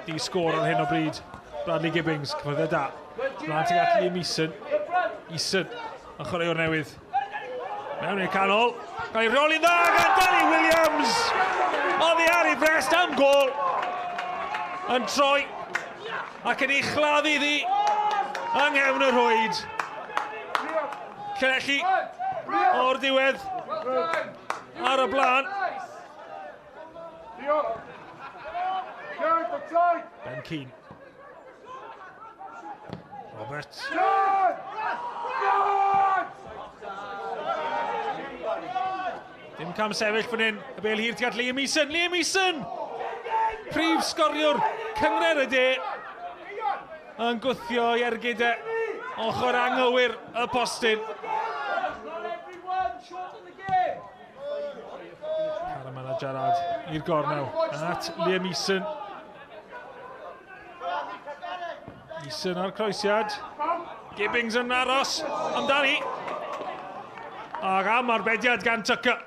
Di sgôr ar hyn o bryd. Bradley Gibbings, cyfydde da. Blant ag at Liam Eason. Eason, yn chwaraewr newydd. Mewn i'r canol. Gael ei roli dda gan Danny Williams. Oddi ar ei brest am gol. Yn troi. Ac yn ei chladdu ddi. Yng nghefn y rhwyd. Llanelli o'r diwedd. Ar y blaen. Ben Keane. Robert. Dim cam sefyll fan hyn. Y bel hir tuag at Liam Eason. Liam Eason! Prif sgoriwr Cyngor y De. Yn gwthio i ergyd ochr anghywir y postyn. Caramel a Gerard i'r gornel. At Liam Eason. Eason ar croesiad. Gibbings yn aros amdani. Ac am arbediad gan Tucker.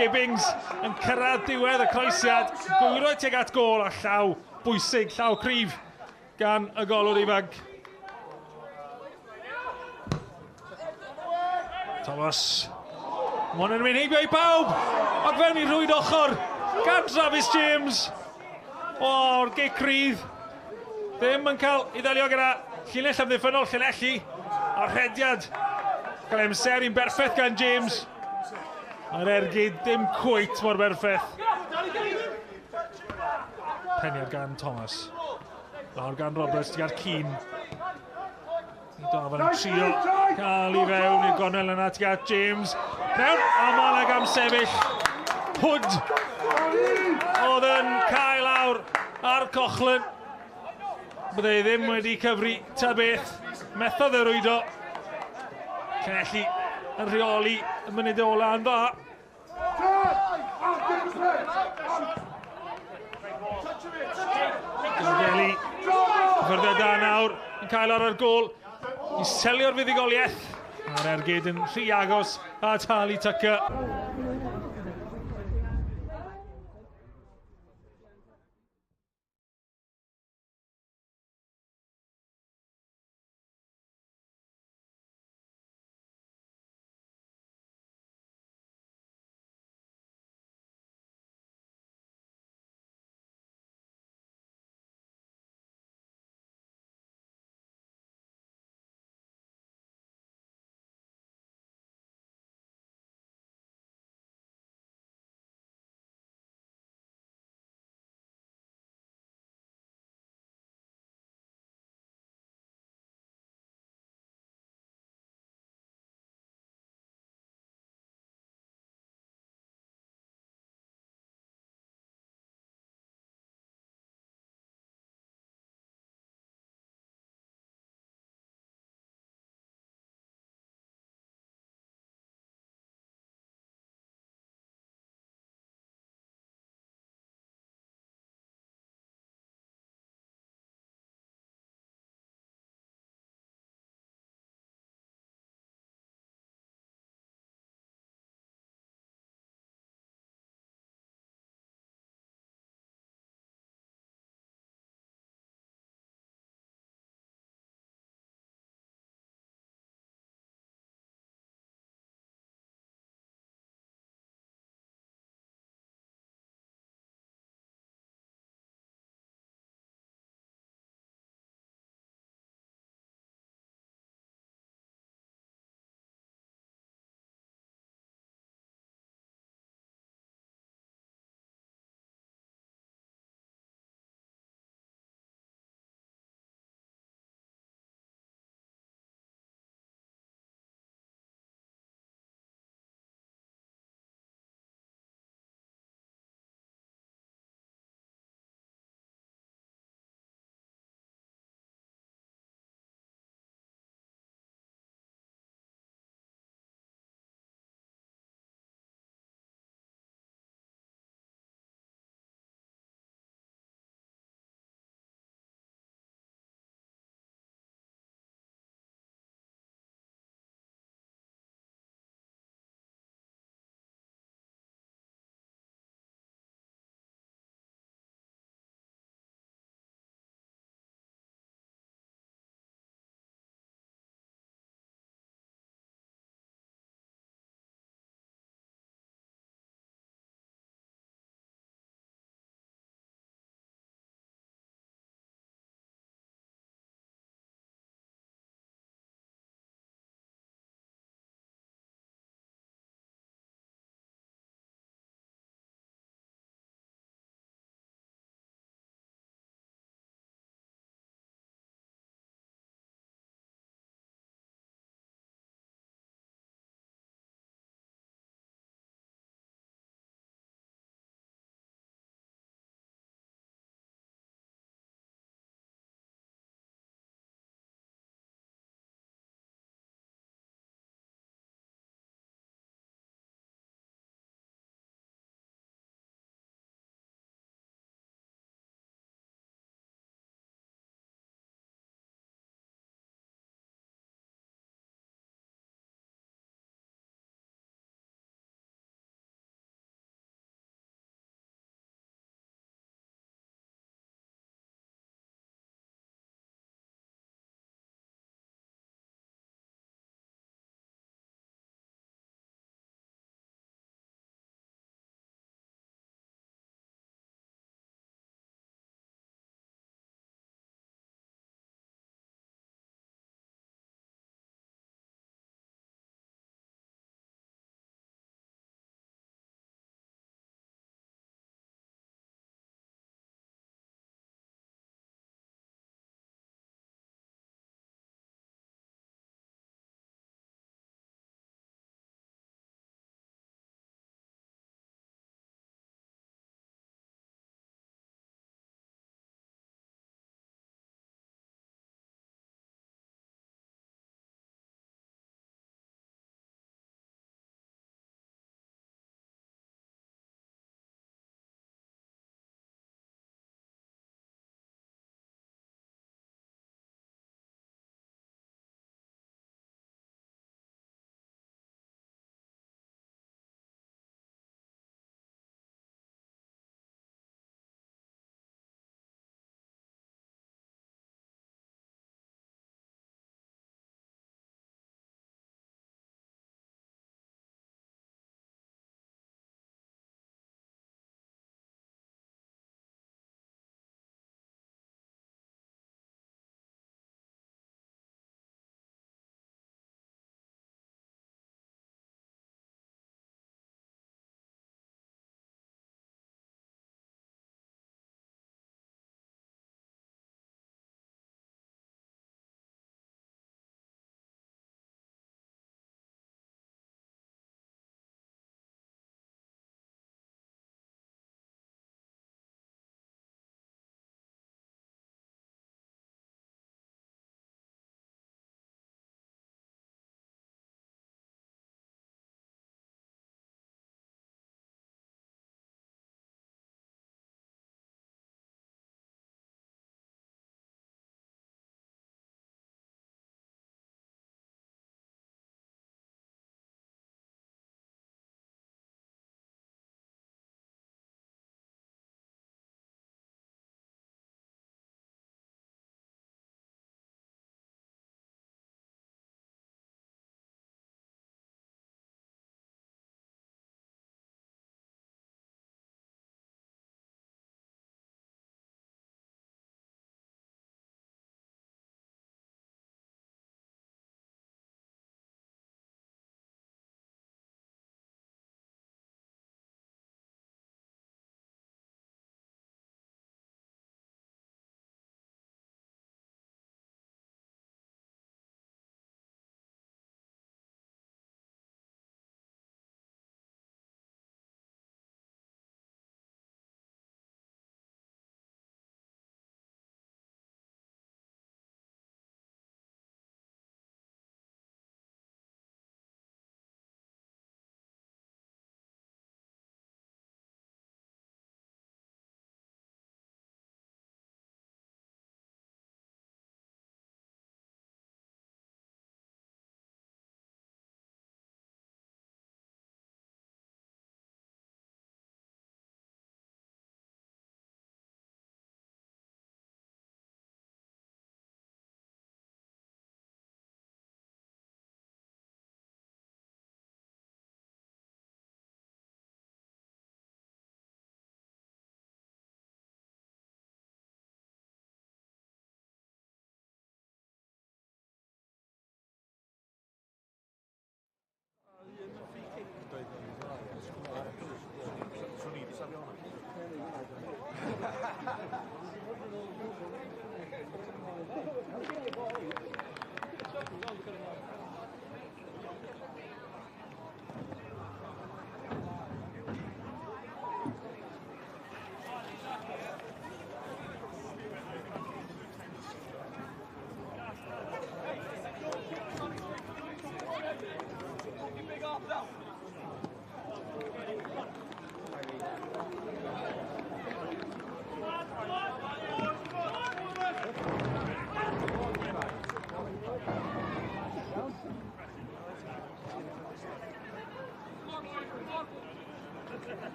Gibbings yn cyrraedd diwedd y croesiad. Gwyro tuag at gol a llaw bwysig, llaw cryf gan y golwr ifanc. Thomas. Mwyn yn mynd heibio i bawb. Ac fewn i rhwyd ochr gan Travis James. O'r gic cryf. Ddim yn cael ei ddelio gyda llinell amddiffynol Llanelli. A'r rhediad. Cael amser i'n berffaith gan James. Mae'r ergyd dim cweit mor berffaith. Peniad gan Thomas. Lawr gan Roberts, tuag at Keane. Dafan yn trio cael ei fewn i'r gornel yna tuag at James. Mewn, aml ag am sefyll. Hood oedd yn cael lawr ar Cochlan. Bydde ddim wedi cyfri ta beth. Methodd y rwydo. Llanelli yn rheoli y munud ola yn dda. Gilgeli, ffyrdd da nawr, yn cael ar y gol. I selio'r fuddigoliaeth. A'r ergyd yn rhy agos a talu Tucker.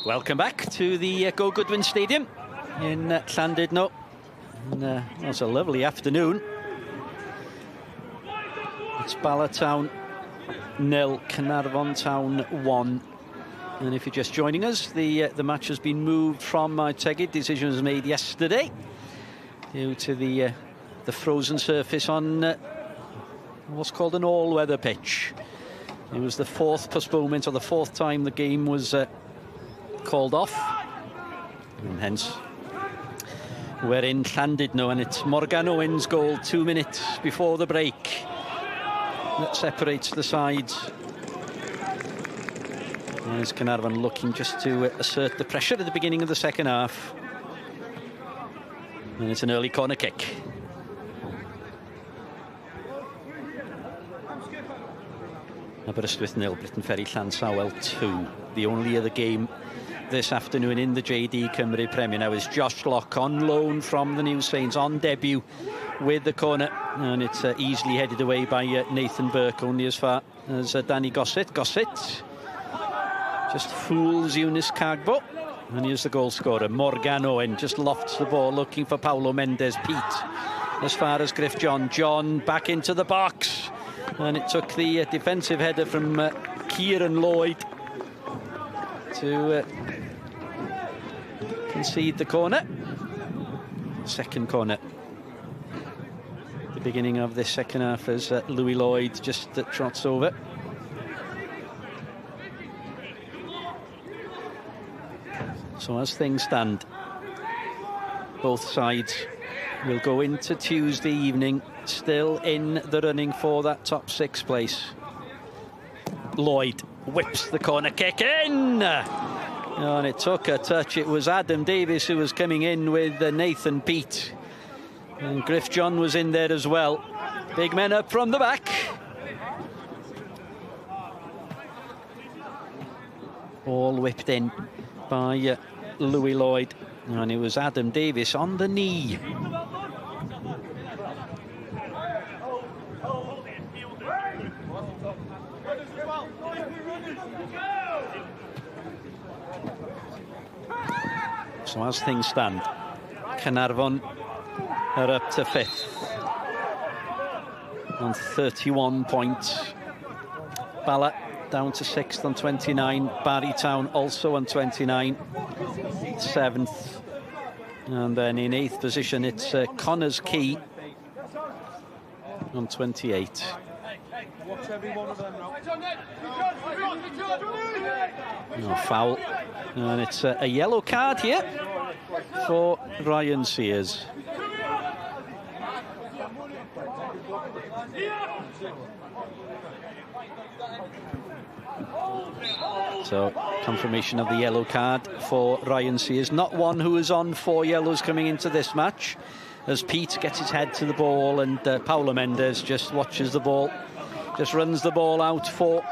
Welcome back to the Go Goodwin Stadium in Llandudno. And, it's a lovely afternoon. It's Bala Town 0, Caernarfon Town 1. And if you're just joining us, the match has been moved from, I take it, decision was made yesterday due to the frozen surface on what's called an all-weather pitch. It was the fourth postponement, or the fourth time the game was called off, and hence we're in Llandudno, and it's Morgan Owen's goal 2 minutes before the break that separates the sides. There's Caernarfon looking just to assert the pressure at the beginning of the second half, and it's an early corner kick. Aberystwyth 0, Britain Ferry Llansawel 2. The only other game this afternoon in the JD Cymru Premier now is Josh Locke on loan from the New Saints, on debut with the corner, and it's easily headed away by Nathan Burke, only as far as Danny Gossett. Gossett just fools Eunice Cagbo, and here's the goal scorer. Morgan Owen just lofts the ball looking for Paulo Mendes. Pete as far as Griff John. John back into the box, and it took the defensive header from Kieran Lloyd to concede the corner. Second corner. The beginning of this second half as Louis Lloyd just trots over. So as things stand, both sides will go into Tuesday evening still in the running for that top 6 place. Lloyd whips the corner kick in, and it took a touch. It was Adam Davies who was coming in with Nathan Pete, and Griff John was in there as well. Big men up from the back. All whipped in by Louis Lloyd, and it was Adam Davies on the knee. So as things stand, Caernarfon are up to 5th on 31 points. Bala down to 6th on 29. Barry Town also on 29, 7th. And then in 8th position, it's Connors Quay on 28. No foul, and it's a yellow card here for Ryan Sears. So confirmation of the yellow card for Ryan Sears, not one who is on 4 yellows coming into this match, as Pete gets his head to the ball, and Paulo Mendes just watches the ball, just runs the ball out for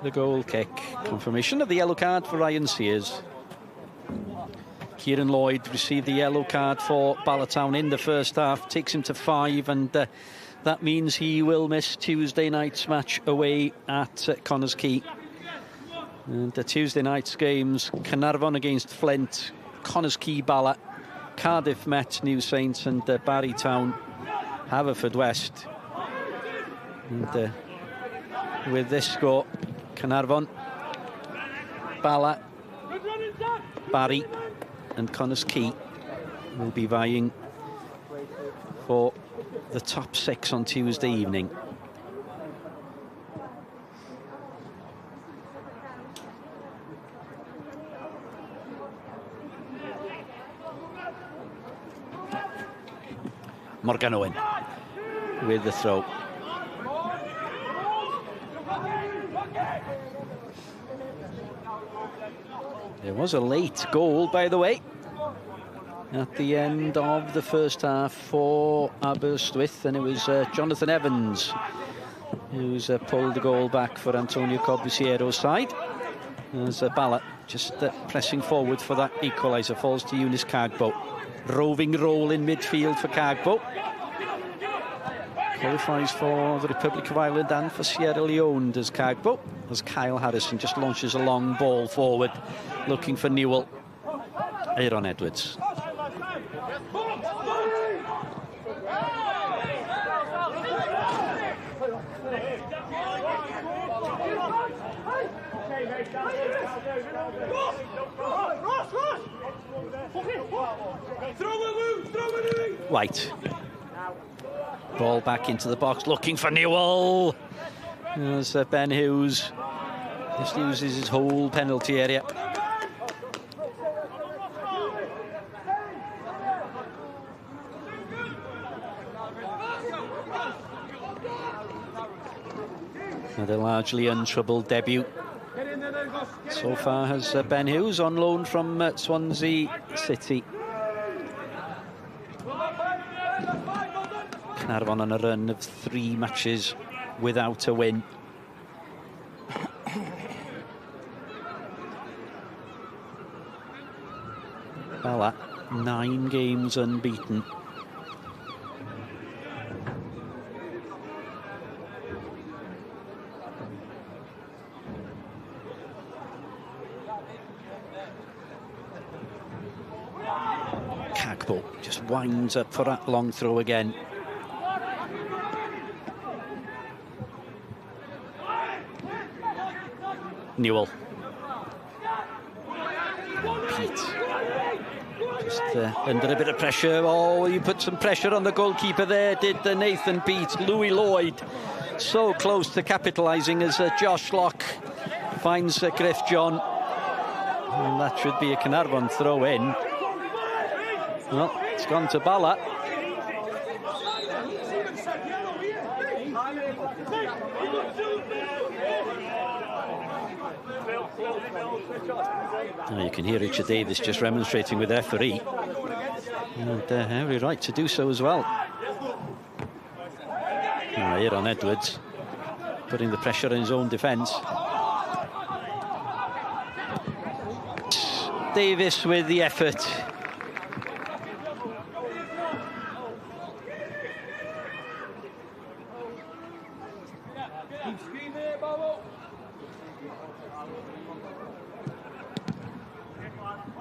the goal kick. Confirmation of the yellow card for Ryan Sears. Kieran Lloyd received the yellow card for Bala Town in the first half, takes him to 5, and that means he will miss Tuesday night's match away at Connors Quay. And the Tuesday night's games: Caernarfon against Flint, Connors Quay Bala, Cardiff Met New Saints, and Barry Town Haverfordwest. And with this score, Caernarfon, Bala, Barry and Connors Quay will be vying for the top 6 on Tuesday evening. Morgan Owen with the throw. There was a late goal, by the way, at the end of the first half for Aberystwyth, and it was Jonathan Evans who's pulled the goal back for Antonio Corbusiero's side. As Bala just pressing forward for that equaliser, falls to Eunice Cagbo. Roving roll in midfield for Cagbo. Qualifies for the Republic of Ireland and for Sierra Leone, does Cagbo, as Kyle Harrison just launches a long ball forward, looking for Newell. Aaron Edwards. White. Ball back into the box, looking for Newell. As Ben Hughes just uses his whole penalty area. Another largely untroubled debut so far has Ben Hughes, on loan from Swansea City. Caernarfon on a run of 3 matches without a win. Bala, 9 games unbeaten. Cagbo just winds up for that long throw again. Newell. Pete. Just under a bit of pressure. Oh, you put some pressure on the goalkeeper there, did Nathan Pete. Louis Lloyd so close to capitalising as Josh Locke finds Griff John. And that should be a Caernarfon throw in. Well, it's gone to Bala. Oh, you can hear Richard Davis just remonstrating with the referee. And every right to do so as well. Aaron Edwards putting the pressure on his own defence. Davis with the effort.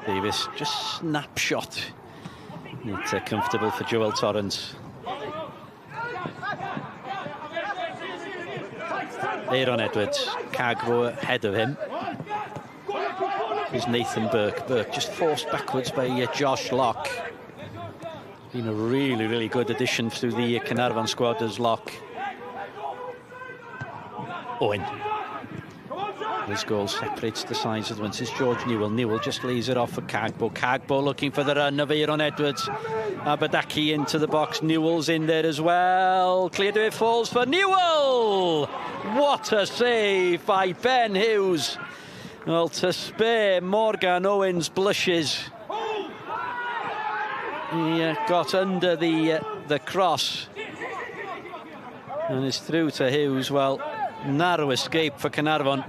Davis just snapshot. It's comfortable for Joel Torrance. Aaron Edwards, Cagbo ahead of him. Here's Nathan Burke. Burke just forced backwards by Josh Locke. Been a really, really good addition to the Caernarfon squad as Locke. Owen. His goal separates the sides of the ones. It's George Newell. Newell just lays it off for Cagbo. Cagbo looking for the run of Aaron Edwards. Abadaki into the box. Newell's in there as well. Cleared away, falls for Newell. What a save by Ben Hughes. Well, to spare Morgan Owen's blushes. He got under the cross. And it's through to Hughes. Well, narrow escape for Caernarfon.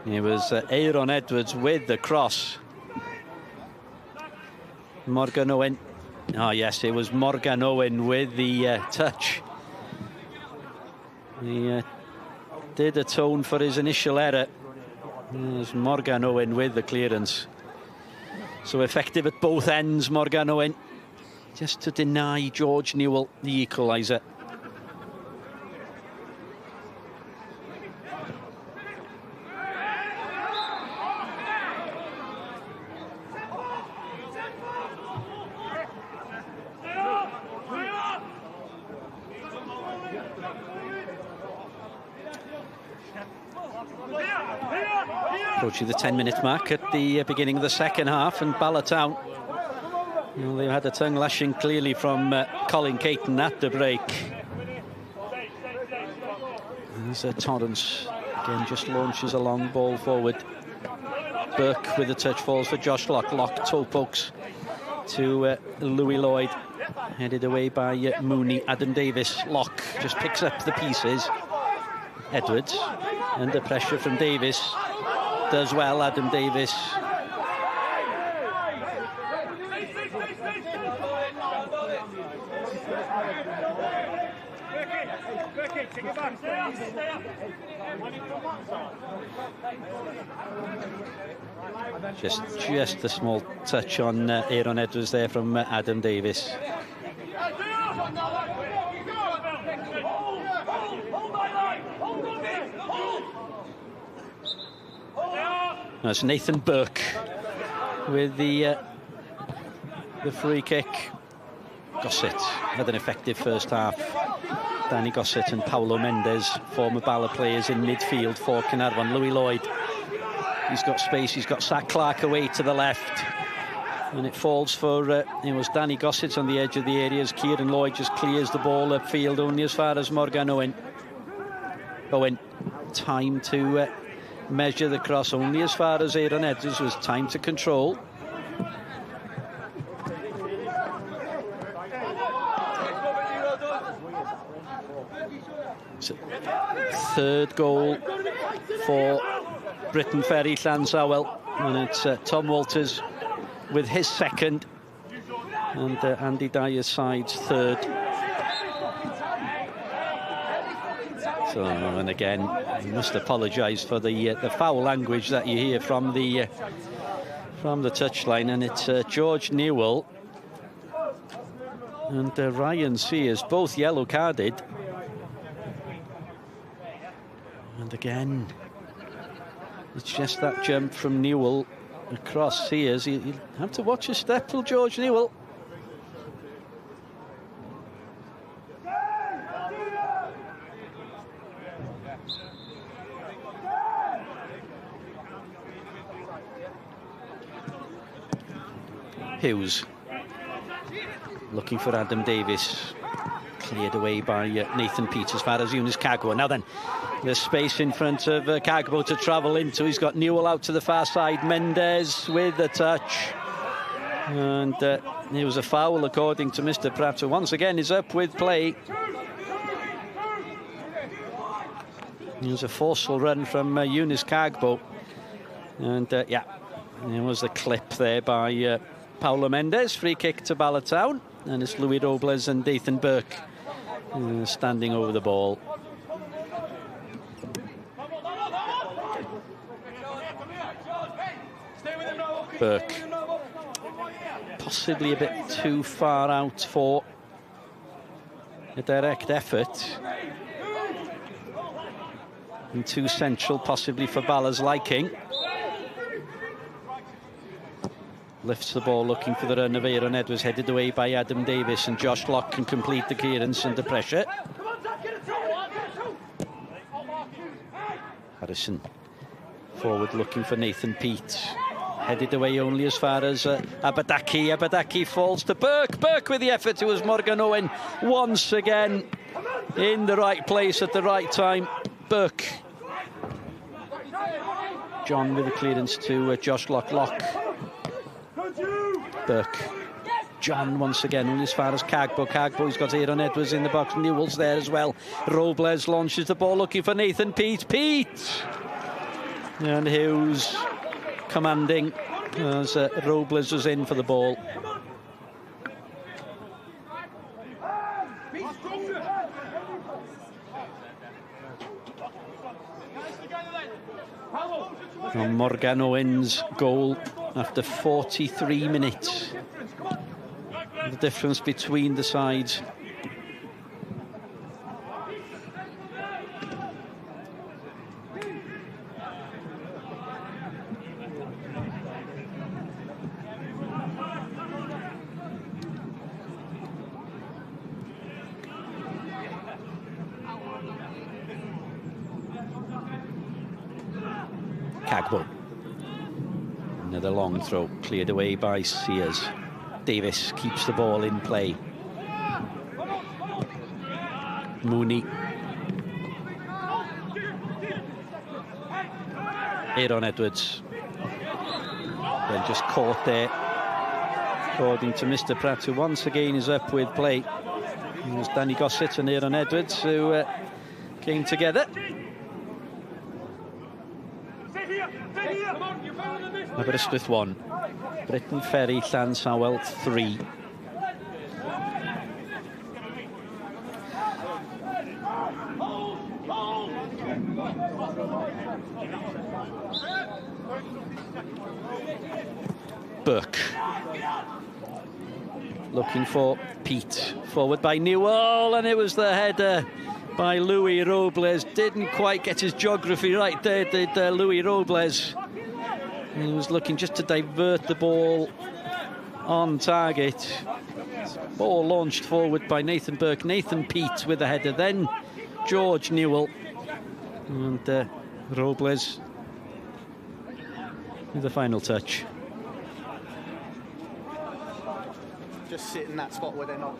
It was Aaron Edwards with the cross. Morgan Owen. Oh yes, it was Morgan Owen with the touch. He did atone for his initial error. It was Morgan Owen with the clearance. So effective at both ends, Morgan Owen. Just to deny George Newell the equaliser. Approaching the 10-minute mark at the beginning of the second half, and Bala Town, well, they had a tongue lashing clearly from Colin Caton at the break. As Torrance again just launches a long ball forward. Burke with the touch, falls for Josh Locke. Locke toe pokes to Louis Lloyd, headed away by Mooney. Adam Davis. Locke just picks up the pieces. Edwards under pressure from Davis. does well, Adam Davies. Just a small touch on Aaron Edwards there from Adam Davies. That's Nathan Burke with the free kick. Gossett had an effective first half. Danny Gossett and Paulo Mendes, former Bala players in midfield for Caernarfon. Louis Lloyd, he's got space, he's got Zach Clark away to the left. And it falls for, it was Danny Gossett on the edge of the areas. Kieran Lloyd just clears the ball upfield only as far as Morgan Owen. Time to measure the cross only as far as Aaron Edwards was time to control. Third goal for Britain Ferry Llandsawel, and it's Tom Walters with his second, and Andy Dyer's side's third. So, and again, I must apologise for the foul language that you hear from the touchline, and it's George Newell and Ryan Sears, both yellow carded. And again, it's just that jump from Newell across Sears. You'll have to watch his step for George Newell. Hughes looking for Adam Davies, cleared away by Nathan Peat as far as Eunice Kagbo. Now then, there's space in front of Kagbo to travel into. He's got Newell out to the far side. Mendes with the touch, and it was a foul according to Mr. Pratt, who once again is up with play. It was a forceful run from Eunice Kagbo, and yeah, it was a clip there by Paulo Mendes. Free kick to Bala Town, and it's Louis Robles and Nathan Burke standing over the ball. Burke possibly a bit too far out for a direct effort, and too central possibly for Bala's liking. Lifts the ball looking for the run of Aaron Edwards, headed away by Adam Davies, and Josh Locke can complete the clearance under pressure. Harrison forward looking for Nathan Peat, headed away only as far as Abadaki. Abadaki falls to Burke. Burke with the effort. It was Morgan Owen once again in the right place at the right time. Burke. John with the clearance to Josh Locke. Burke. John once again only as far as Kagbo. Kagbo's got Aaron Edwards in the box. Newell's there as well. Robles launches the ball looking for Nathan Peat. And Hughes commanding as Robles was in for the ball. And Morgan Owen's goal after 43 minutes. The difference between the sides. Kagbo. Another long throw, cleared away by Sears. Davis keeps the ball in play. Mooney. Aaron Edwards. Then just caught there, according to Mr. Pratt, who once again is up with play. It was Danny Gossett and Aaron Edwards who came together. Aberystwyth 1. Britain Ferry, Llansawel 3. Burke. Looking for Pete. Forward by Newell, and it was the header by Louis Robles. Didn't quite get his geography right there, did Louis Robles. He was looking just to divert the ball on target. Ball launched forward by Nathan Burke. Nathan Pete with the header, then George Newell. And Robles with the final touch. Just sit in that spot where they're not.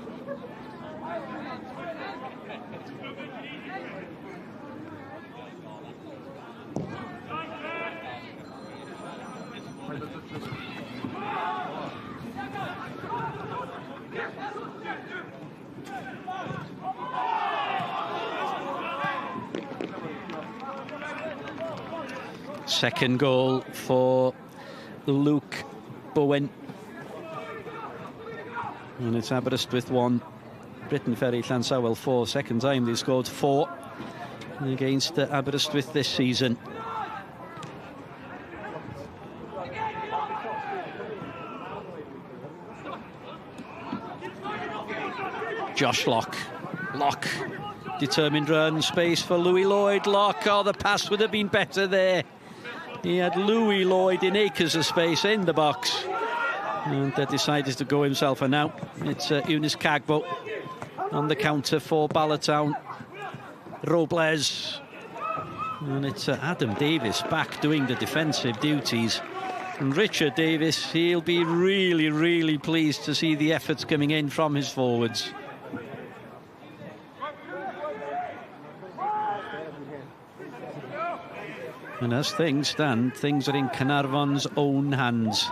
Second goal for Luke Bowen. And it's Aberystwyth 1, Britain Ferry, Llansawel 4. Second time they scored 4 against Aberystwyth this season. Josh Locke. Locke. Determined run, space for Louis Lloyd. Locke, oh, the pass would have been better there. He had Louis Lloyd in acres of space in the box. And decided to go himself, and now it's Eunice Cagbo on the counter for Bala Town. Robles, and it's Adam Davis back doing the defensive duties. And Richard Davis, he'll be really, really pleased to see the efforts coming in from his forwards. And as things stand, things are in Caernarfon's own hands.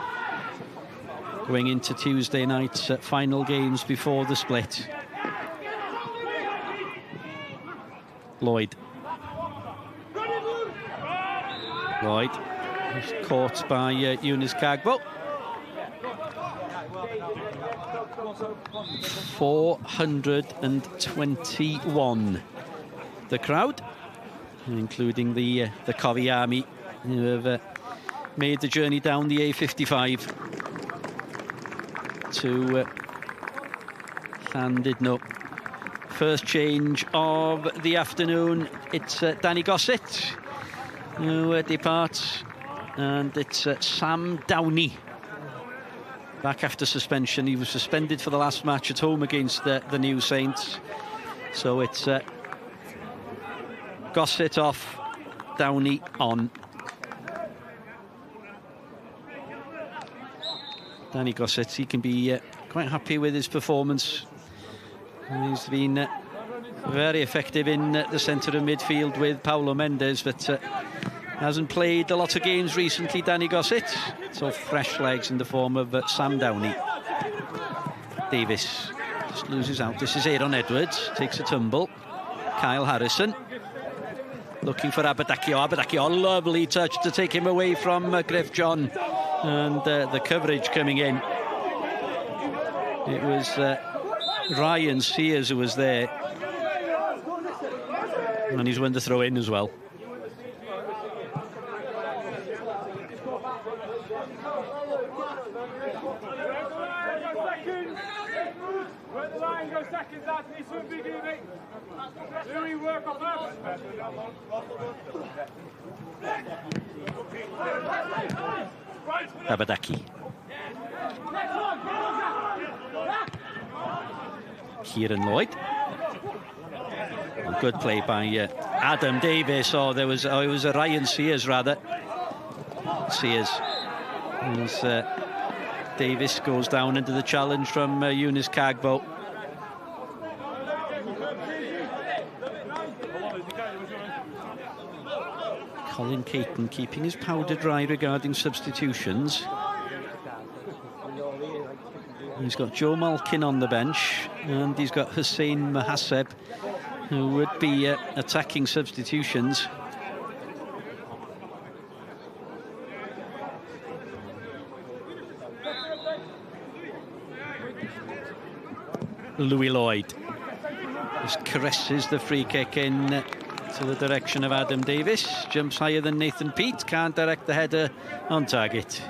Going into Tuesday night's final games before the split. Lloyd. Lloyd is caught by Eunice Cagbo. 421. The crowd, including the Covey Army, who have made the journey down the A55 to Llandudno. First change of the afternoon. It's Danny Gossett who departs, and it's Sam Downey back after suspension. He was suspended for the last match at home against the New Saints. So it's Gossett off, Downey on. Danny Gossett, he can be quite happy with his performance. He's been very effective in the centre of midfield with Paulo Mendes, but hasn't played a lot of games recently, Danny Gossett. So fresh legs in the form of Sam Downey. Davis just loses out. This is Aaron Edwards, takes a tumble. Kyle Harrison looking for Abadakio. Abadakio, lovely touch to take him away from Griff John. And the coverage coming in. It was Ryan Sears who was there. And he's won the throw in as well. Abadaki. Kieran Lloyd. Good play by Adam Davis. Oh, it was a Ryan Sears rather. Sears. As Davis goes down into the challenge from Eunice Cagbo. Colin Caton keeping his powder dry regarding substitutions. He's got Joe Malkin on the bench, and he's got Hussein Mahaseb, who would be attacking substitutions. Louis Lloyd. Just caresses the free kick in to the direction of Adam Davis. Jumps higher than Nathan Peat. Can't direct the header on target.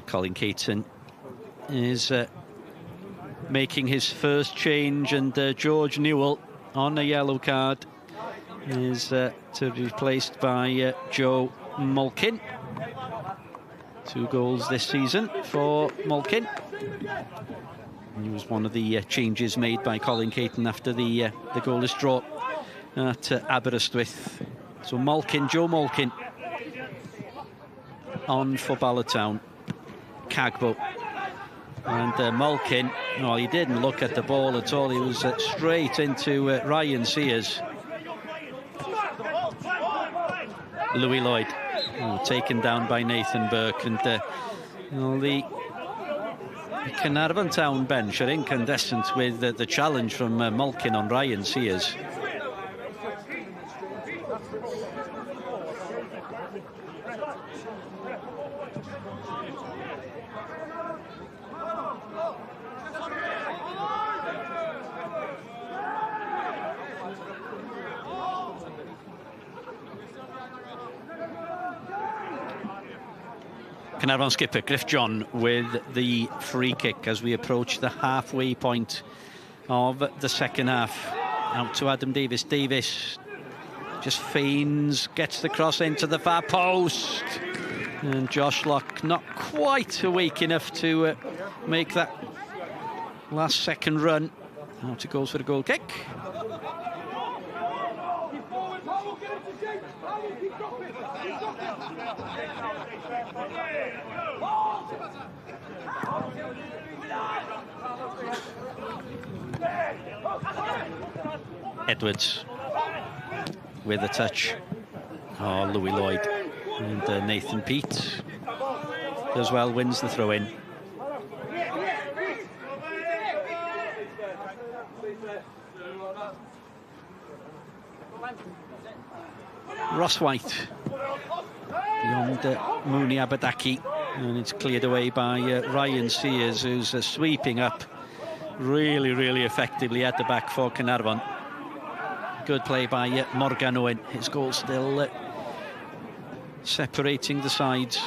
Colin Caton is making his first change, and George Newell on a yellow card is to be replaced by Joe Malkin. 2 goals this season for Malkin. He was one of the changes made by Colin Caton after the goalless draw at Aberystwyth. So Malkin, Joe Malkin, on for Bala Town. Cagbo. And Malkin, well, he didn't look at the ball at all. He was straight into Ryan Sears. Louis Lloyd, taken down by Nathan Burke. And the Caernarfon Town bench are incandescent with the challenge from Malkin on Ryan Sears. Caernarfon skipper Griff John with the free kick as we approach the halfway point of the second half. Out to Adam Davis. Davis just feigns, gets the cross into the far post, and Josh Locke not quite awake enough to make that last second run. Out it goes for the goal kick. Edwards with a touch. Oh, Louis Lloyd. And Nathan Peat as well wins the throw-in. Ross White beyond Mooney Abadaki, and it's cleared away by Ryan Sears, who's sweeping up really effectively at the back for Caernarfon. Good play by Morgan Owen. His goal still separating the sides.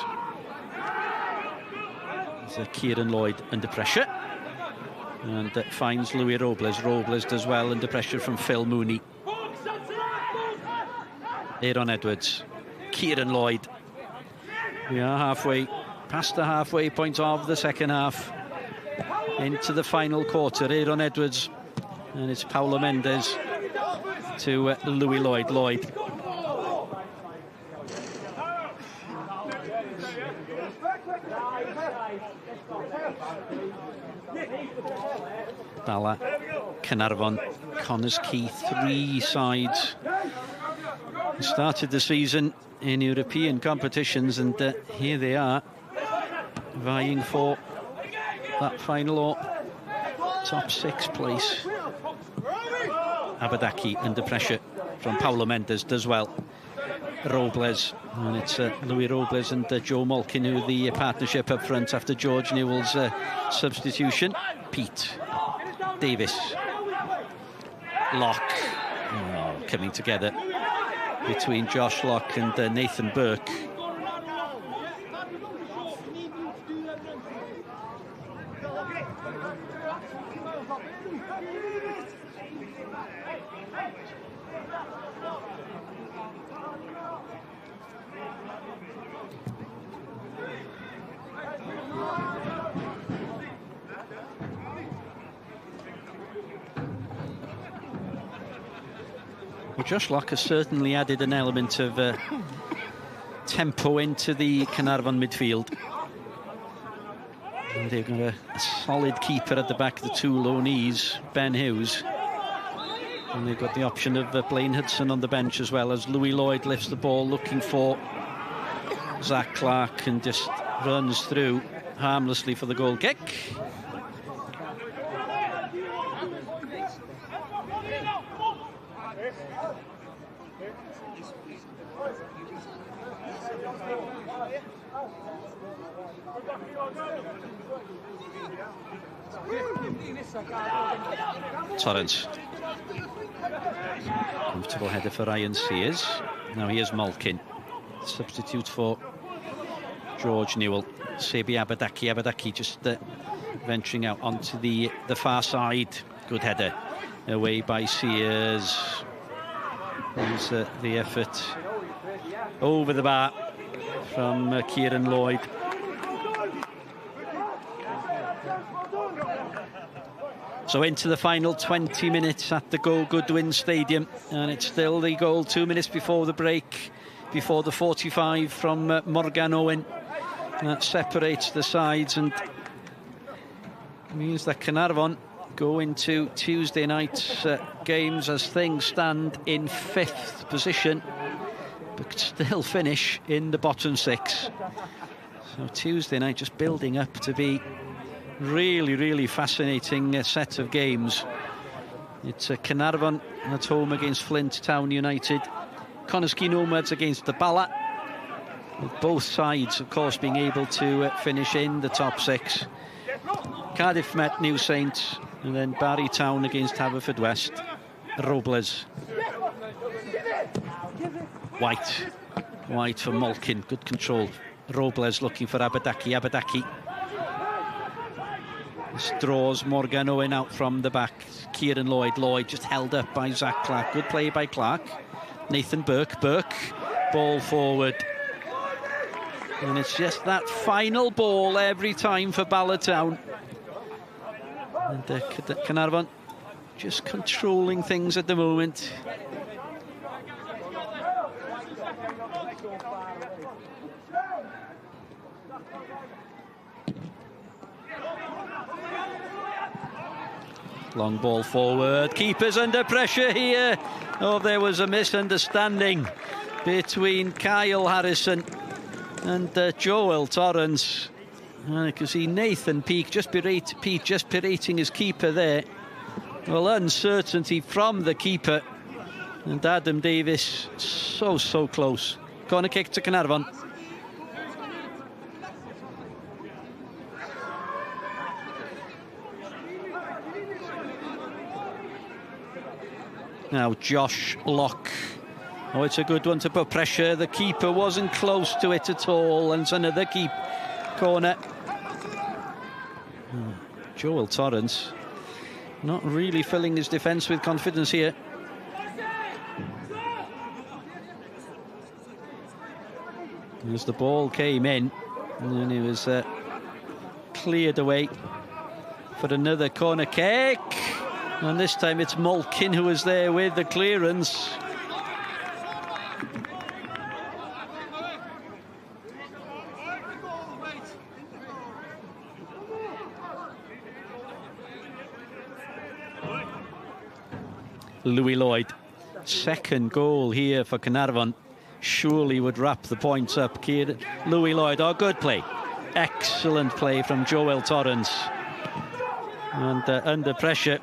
There's Kieran Lloyd under pressure, and finds Louis Robles. Robles does well under pressure from Phil Mooney. Aaron Edwards, Kieran Lloyd. We are halfway past the halfway point of the second half, into the final quarter. Aaron Edwards, and it's Paulo Mendes to Louis Lloyd. Lloyd. Bala, Caernarfon, Connors Key, 3 sides started the season in European competitions, and here they are vying for that final or top 6 place. Abadaki under pressure from Paulo Mendes does well. Robles, and it's Louis Robles and Joe Malkin who the partnership up front after George Newell's substitution. Peat, Davis, Locke, coming together between Josh Locke and Nathan Burke. Well, Josh Locke has certainly added an element of tempo into the Caernarfon midfield. And they've got a solid keeper at the back, the 2 loanees, Ben Hughes. And they've got the option of Blaine Hudson on the bench, as well as Louis Lloyd lifts the ball looking for Zach Clark and just runs through harmlessly for the goal kick. Torrance. Comfortable header for Ryan Sears. Now here's Malkin. Substitute for George Newell. Sebi Abadaki just venturing out onto the far side. Good header. Away by Sears. There's the effort over the bar from Kieran Lloyd. So into the final 20 minutes at the Go Goodwin Stadium, and it's still the goal 2 minutes before the break, before the 45 from Morgan Owen. That separates the sides and means that Caernarfon go into Tuesday night's games as things stand in 5th position, but still finish in the bottom 6. So Tuesday night just building up to be really fascinating set of games. It's Caernarfon at home against Flint Town United, Conisky Nomads against the Bala, with both sides of course being able to finish in the top 6. Cardiff met New Saints, and then Barry Town against Haverfordwest Robles. White for Malkin, good control. Robles looking for Abadaki. This draws Morgan Owen out from the back. Kieran Lloyd just held up by Zach Clark. Good play by Clark. Nathan Burke, ball forward. And it's just that final ball every time for Bala Town. And Caernarfon just controlling things at the moment. Long ball forward. Keeper's under pressure here. Oh, there was a misunderstanding between Kyle Harrison and Joel Torrance. I can see Nathan Peake just berating his keeper there. Well, uncertainty from the keeper. And Adam Davis so close. Corner kick to Caernarfon. Now Josh Locke. Oh, it's a good one to put pressure. The keeper wasn't close to it at all, and it's another corner. Joel Torrance not really filling his defence with confidence here. As the ball came in, and then he was cleared away for another corner kick. And this time it's Malkin who was there with the clearance. Louis Lloyd, second goal here for Caernarfon, surely would wrap the points up. Louis Lloyd, oh, good play. Excellent play from Joel Torrance. And under pressure.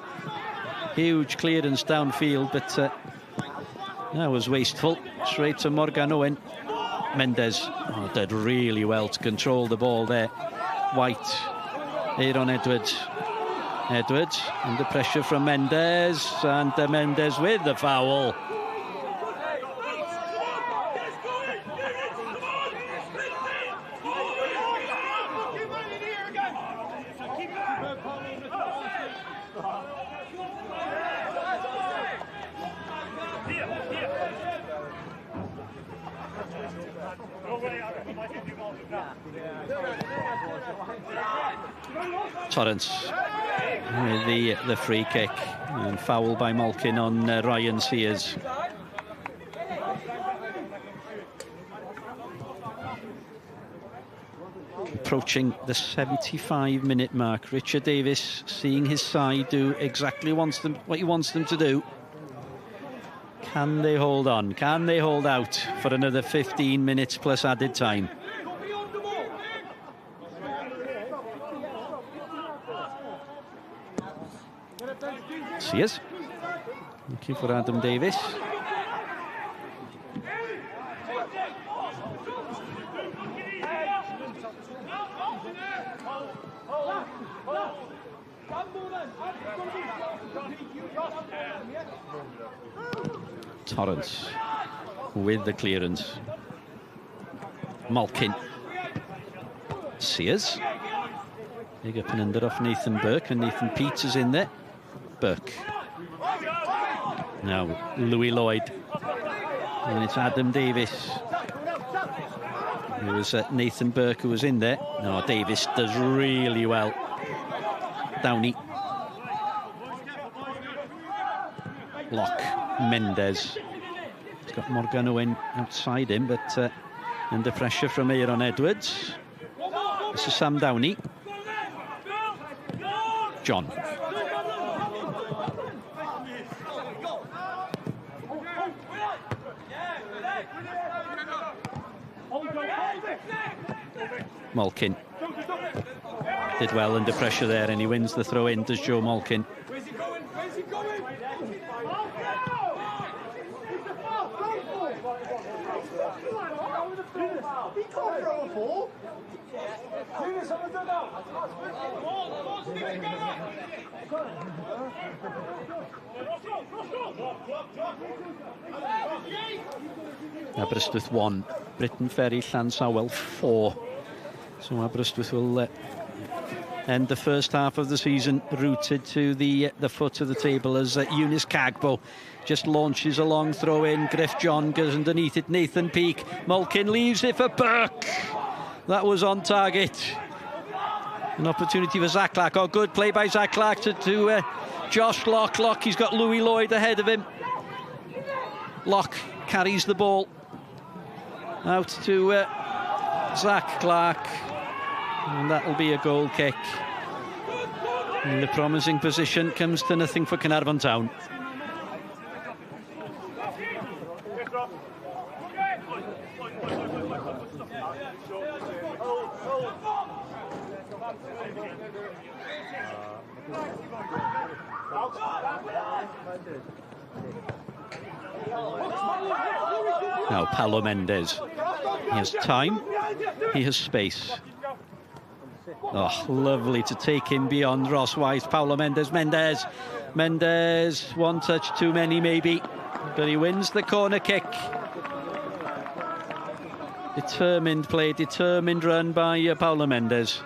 Huge clearance downfield, but that was wasteful. Straight to Morgan Owen. Mendes did really well to control the ball there. White, Aaron Edwards, under pressure from Mendes, and Mendes with the foul. Torrance with the free kick, and foul by Malkin on Ryan Sears. Approaching the 75-minute mark. Richard Davis seeing his side do exactly what he wants them to do. Can they hold on? Can they hold out for another 15 minutes plus added time? Sears looking for Adam Davis. Torrance with the clearance. Malkin. Sears. Big up and under off Nathan Burke, and Nathan Peets is in there. Burke. Now Louis Lloyd. And it's Adam Davis. It was Nathan Burke who was in there. No, Davis does really well. Downey. Lock. Mendes. He's got Morgano in outside him, but under pressure from Aaron Edwards. This is Sam Downey. John. Malkin. Did well under pressure there, and he wins the throw-in, does Joe Malkin. Where's he going? Where's he going? He can't throw a ball. Aberystwyth 1, Britain Ferry, Llansawel 4. So Aberystwyth will end the first half of the season rooted to the foot of the table as Eunice Cagbo just launches a long throw in. Griff John goes underneath it. Nathan Peake. Malkin leaves it for Burke. That was on target. An opportunity for Zach Clark. Oh, good play by Zach Clark to Josh Locke. Locke, he's got Louis Lloyd ahead of him. Locke carries the ball out to Zach Clark, and that'll be a goal kick. And the promising position comes to nothing for Caernarfon Town. Now Paulo Mendes. He has time, he has space. Oh, lovely to take him beyond Ross Weiss. Paulo Mendes. Mendes, one touch too many maybe, but he wins the corner kick. Determined play, determined run by Paulo Mendes.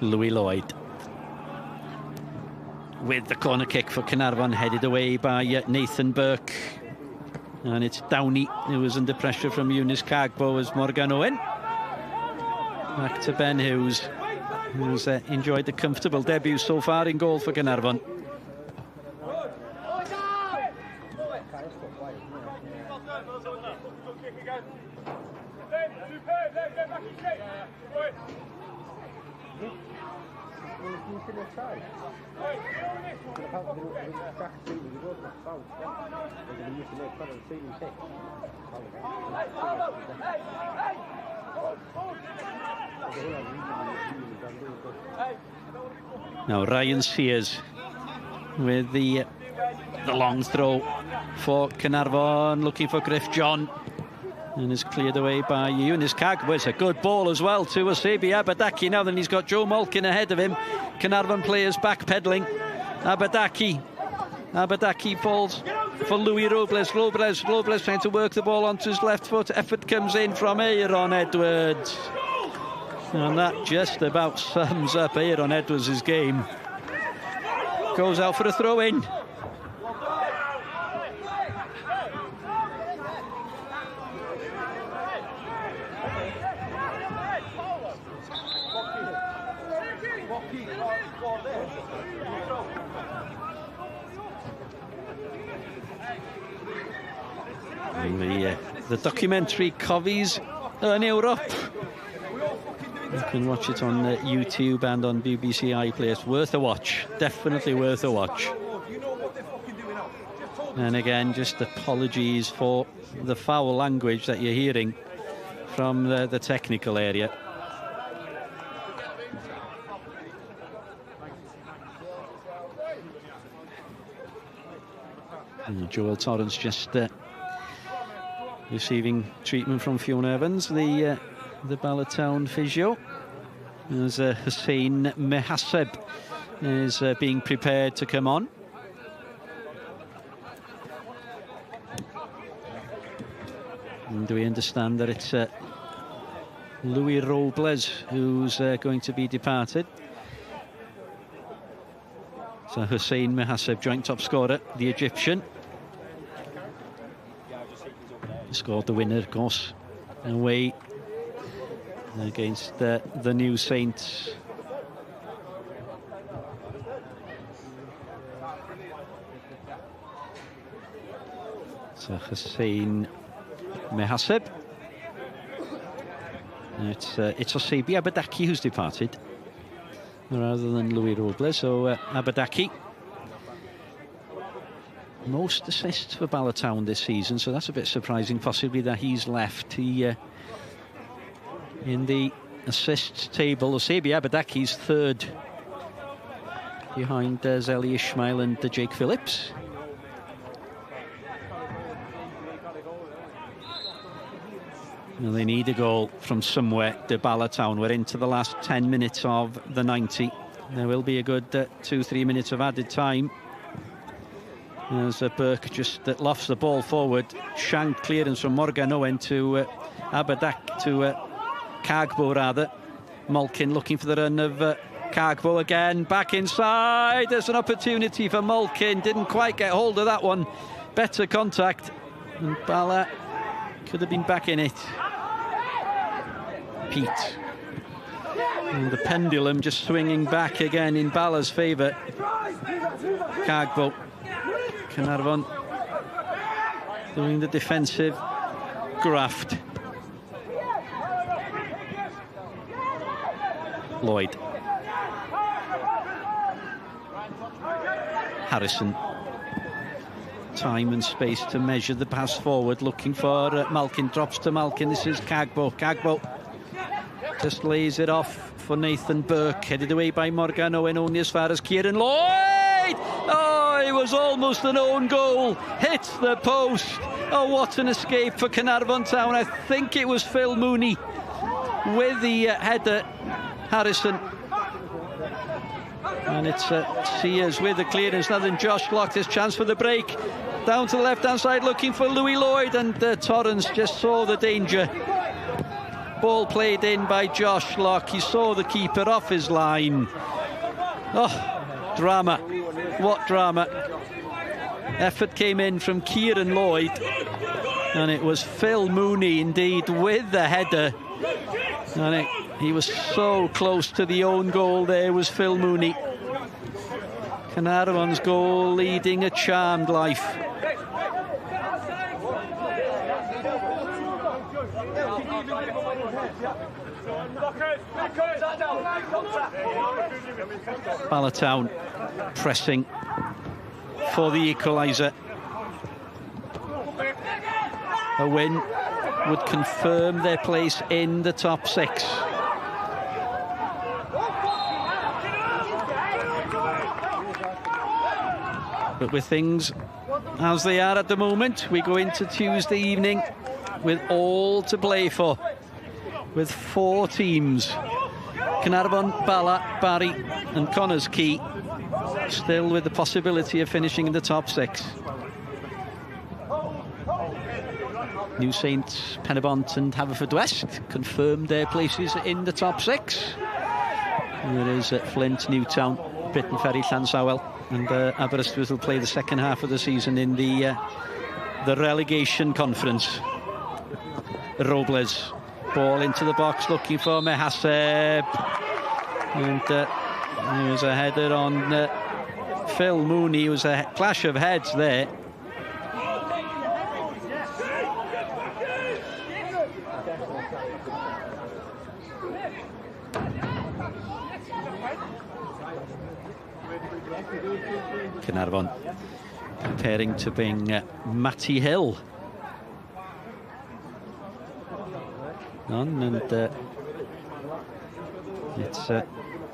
Louis Lloyd with the corner kick for Caernarfon, headed away by Nathan Burke, and it's Downey who was under pressure from Eunice Cagbo as Morgano in. Back to Ben Hughes, who's enjoyed the comfortable debut so far in goal for Caernarfon. Now Ryan Sears with the long throw for Caernarfon, looking for Griff John, and is cleared away by Eunice Cagbo. It's a good ball as well to Asabi Abadaki. Now then he's got Joe Malkin ahead of him. Caernarfon players backpedaling. Abadaki falls for Louis Robles. Robles trying to work the ball onto his left foot. Effort comes in from Aaron Edwards, and that just about sums up Aaron Edwards' game. Goes out for a throw-in. The documentary Covies yn Europe. You can watch it on YouTube and on BBC iPlayer. It's worth a watch, definitely worth a watch. And again, just apologies for the foul language that you're hearing from the technical area. Joel Torrance just receiving treatment from Fiona Evans, the Bala Town physio. As Hussein Mehaseb is being prepared to come on. And we understand that it's Louis Robles who's going to be departed. So Hussein Mehaseb, joint top scorer, the Egyptian. Scored the winner, of course, away against the New Saints. So Hussein Mehaseb. It's Osabi Abadaki who's departed rather than Louis Robles. So Abadaki, most assists for Bala Town this season, so that's a bit surprising possibly that he's left. He in the assists table, Osabi Abadaki's third behind Zeli Ismail and Jake Phillips. Well, they need a goal from somewhere. The Bala Town, we're into the last 10 minutes of the 90. There will be a good 2-3 minutes of added time. As Burke just lofts the ball forward. Shank clearance from Morgan Owen to Cargbo rather. Malkin looking for the run of Cargbo again. Back inside. There's an opportunity for Malkin. Didn't quite get hold of that one. Better contact. And Bala could have been back in it. Pete. And the pendulum just swinging back again in Bala's favour. Cargbo. Caernarfon doing the defensive graft. Lloyd. Harrison. Time and space to measure the pass forward, looking for Malkin. Drops to Malkin. This is Cargbo. Cargbo just lays it off for Nathan Burke. Headed away by Morgan Owen, only as far as Kieran Lloyd. Oh, it was almost an own goal. Hits the post. Oh, what an escape for Caernarfon Town. I think it was Phil Mooney with the header. Harrison. And it's Sears with the clearance. Now then Josh locked his chance for the break. Down to the left-hand side looking for Louis Lloyd, and Torrance just saw the danger. Ball played in by Josh Locke. He saw the keeper off his line. Oh, drama. What drama. Effort came in from Kieran Lloyd, and it was Phil Mooney indeed with the header. And he was so close to the own goal there, was Phil Mooney. Caernarfon's goal leading a charmed life. Bala Town pressing for the equaliser. A win would confirm their place in the top six. But with things as they are at the moment, we go into Tuesday evening with all to play for, with 4 teams. Caernarfon, Bala, Barry and Connors Quay still with the possibility of finishing in the top 6. New Saints, Pen-y-bont and Haverfordwest confirmed their places in the top 6. There is Flint, Newtown, Britain Ferry, Llansamwel and Aberystwyth will play the second half of the season in the relegation conference. Robles, ball into the box looking for Mehaseb, and there was a header on Phil Mooney. It was a clash of heads there. Caernarfon preparing to bring Matty Hill on, and it's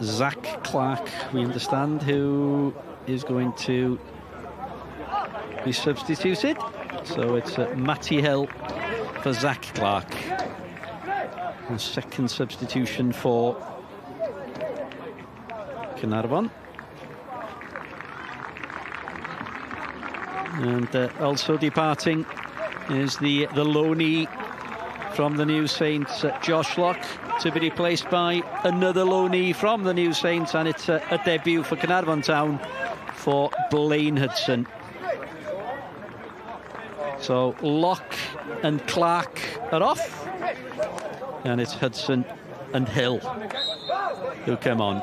Zach Clark, we understand, who is going to be substituted. So it's Matty Hill for Zach Clark. The second substitution for Caernarfon. And also departing is the loanee from the New Saints, Josh Locke, to be replaced by another loanee from the New Saints, and it's a debut for Caernarfon Town for Blaine Hudson. So Locke and Clark are off, and it's Hudson and Hill who come on,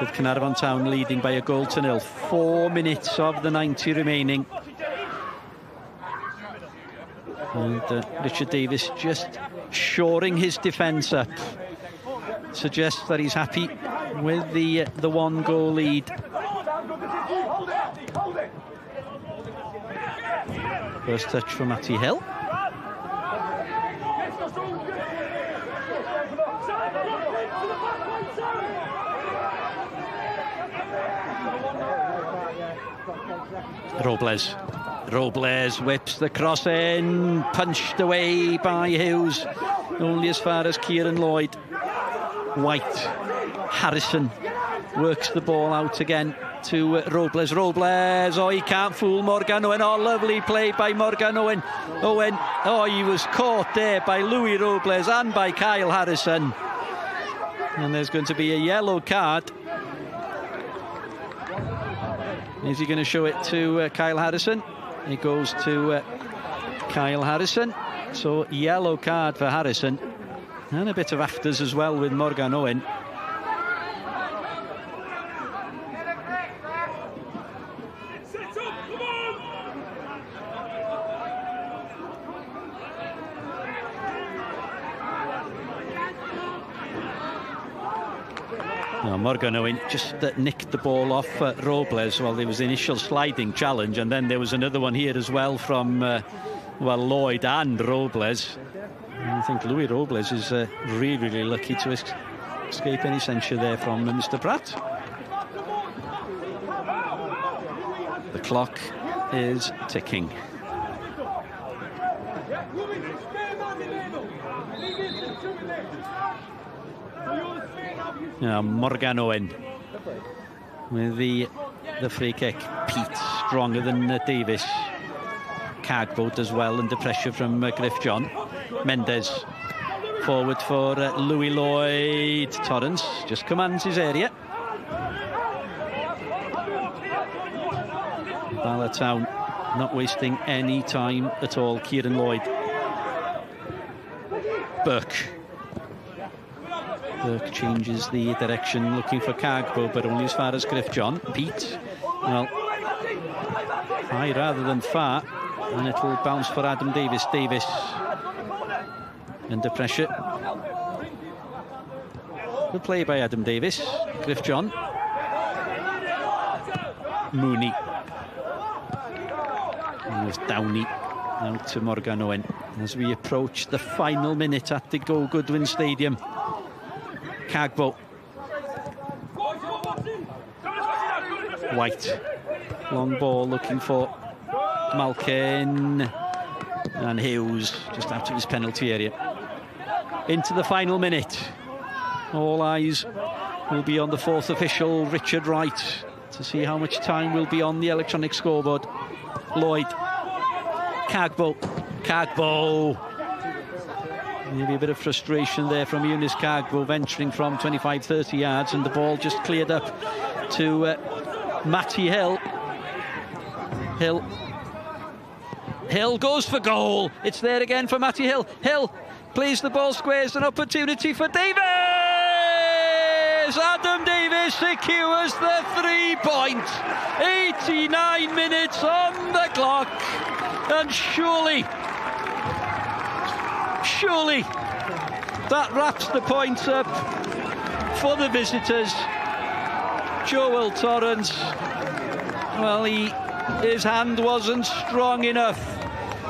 with Caernarfon Town leading by a goal to nil. 4 minutes of the 90 remaining. And Richard Davis just shoring his defence up. Suggests that he's happy with the 1 goal lead. First touch for Matty Hill. Robles whips the cross in, punched away by Hughes, only as far as Kieran Lloyd. White, Harrison works the ball out again to Robles. Oh, he can't fool Morgan Owen. Oh, lovely play by Morgan Owen. Oh, he was caught there by Louis Robles and by Kyle Harrison. And there's going to be a yellow card. Is he going to show it to Kyle Harrison? It goes to Kyle Harrison. So yellow card for Harrison. And a bit of afters as well with Morgan Owen. Now Morgan Owen just nicked the ball off Robles. Well, there was the initial sliding challenge, and then there was another one here as well from Lloyd and Robles. And I think Louis Robles is really lucky to escape any censure there from Mr. Pratt. The clock is ticking. Now Morgan Owen with the free kick. Pete stronger than Davis. Cagboat as well under pressure from Griff John. Mendes forward for Louis Lloyd. Torrance just commands his area. Bala Town not wasting any time at all. Kieran Lloyd. Burke changes the direction, looking for Cagbo, but only as far as Griff John. Pete, well, high rather than far, and it will bounce for Adam Davis. Davis under pressure. Good play by Adam Davis. Griff John. Mooney. And it was Downey out to Morgan Owen as we approach the final minute at the Go Goodwin Stadium. Cagbo. White. Long ball looking for Malkin. And Hughes just out of his penalty area. Into the final minute. All eyes will be on the fourth official, Richard Wright, to see how much time will be on the electronic scoreboard. Lloyd. Cagbo. Maybe a bit of frustration there from Eunice Cagbo, venturing from 25-30 yards, and the ball just cleared up to Matty Hill. Hill goes for goal. It's there again for Matty Hill. Hill plays the ball, squares an opportunity for Davis. Adam Davis secures the 3 point. 89 minutes on the clock, and surely that wraps the points up for the visitors. Joel Torrance, well, his hand wasn't strong enough,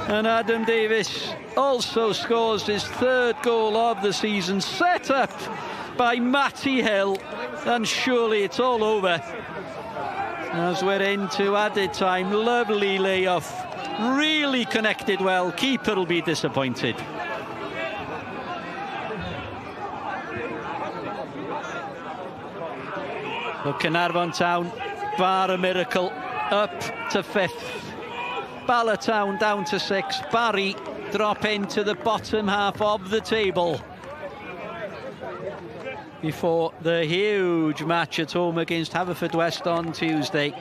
and Adam Davis also scores his 3rd goal of the season, set up by Matty Hill, and surely it's all over. As we're into added time, lovely layoff. Really connected well. Keeper will be disappointed. So Caernarfon Town, bar a miracle, up to 5th. Bala Town down to 6th. Barry drop into the bottom half of the table before the huge match at home against Haverfordwest on Tuesday.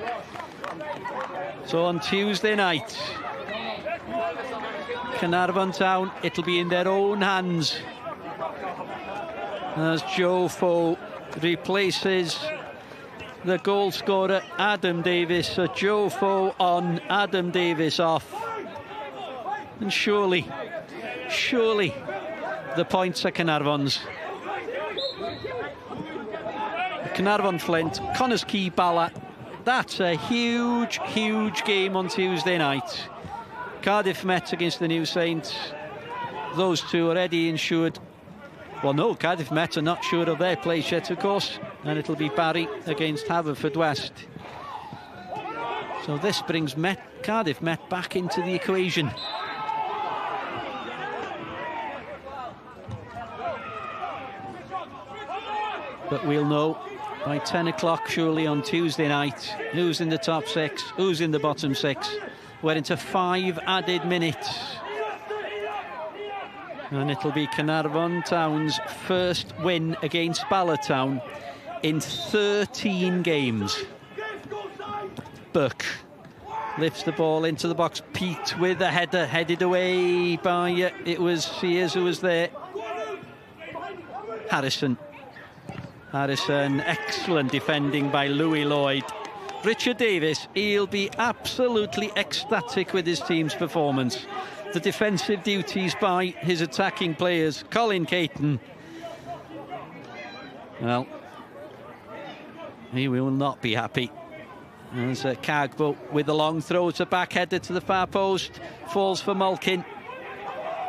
So on Tuesday night, Caernarfon Town, it'll be in their own hands as Joe Foe replaces the goal scorer Adam Davis. So Joe Foe on, Adam Davis off, and surely the points are Caernarfon's. Caernarfon Flint, Connors Key Bala. That's a huge game on Tuesday night. Cardiff Met against the New Saints. Those two already insured. Well, no, Cardiff Met are not sure of their place yet, of course. And it'll be Barry against Haverfordwest. So this brings Cardiff Met back into the equation. But we'll know by 10 o'clock surely on Tuesday night who's in the top 6, who's in the bottom 6. We're into 5 added minutes. And it'll be Caernarfon Town's first win against Bala Town in 13 games. Buck lifts the ball into the box. Pete with a header, headed away by, it was Sears who was there. Harrison, excellent defending by Louis Lloyd. Richard Davis, he'll be absolutely ecstatic with his team's performance. The defensive duties by his attacking players. Colin Caton, well, he will not be happy. There's Cagbo with the long throw. It's a back header to the far post. Falls for Malkin.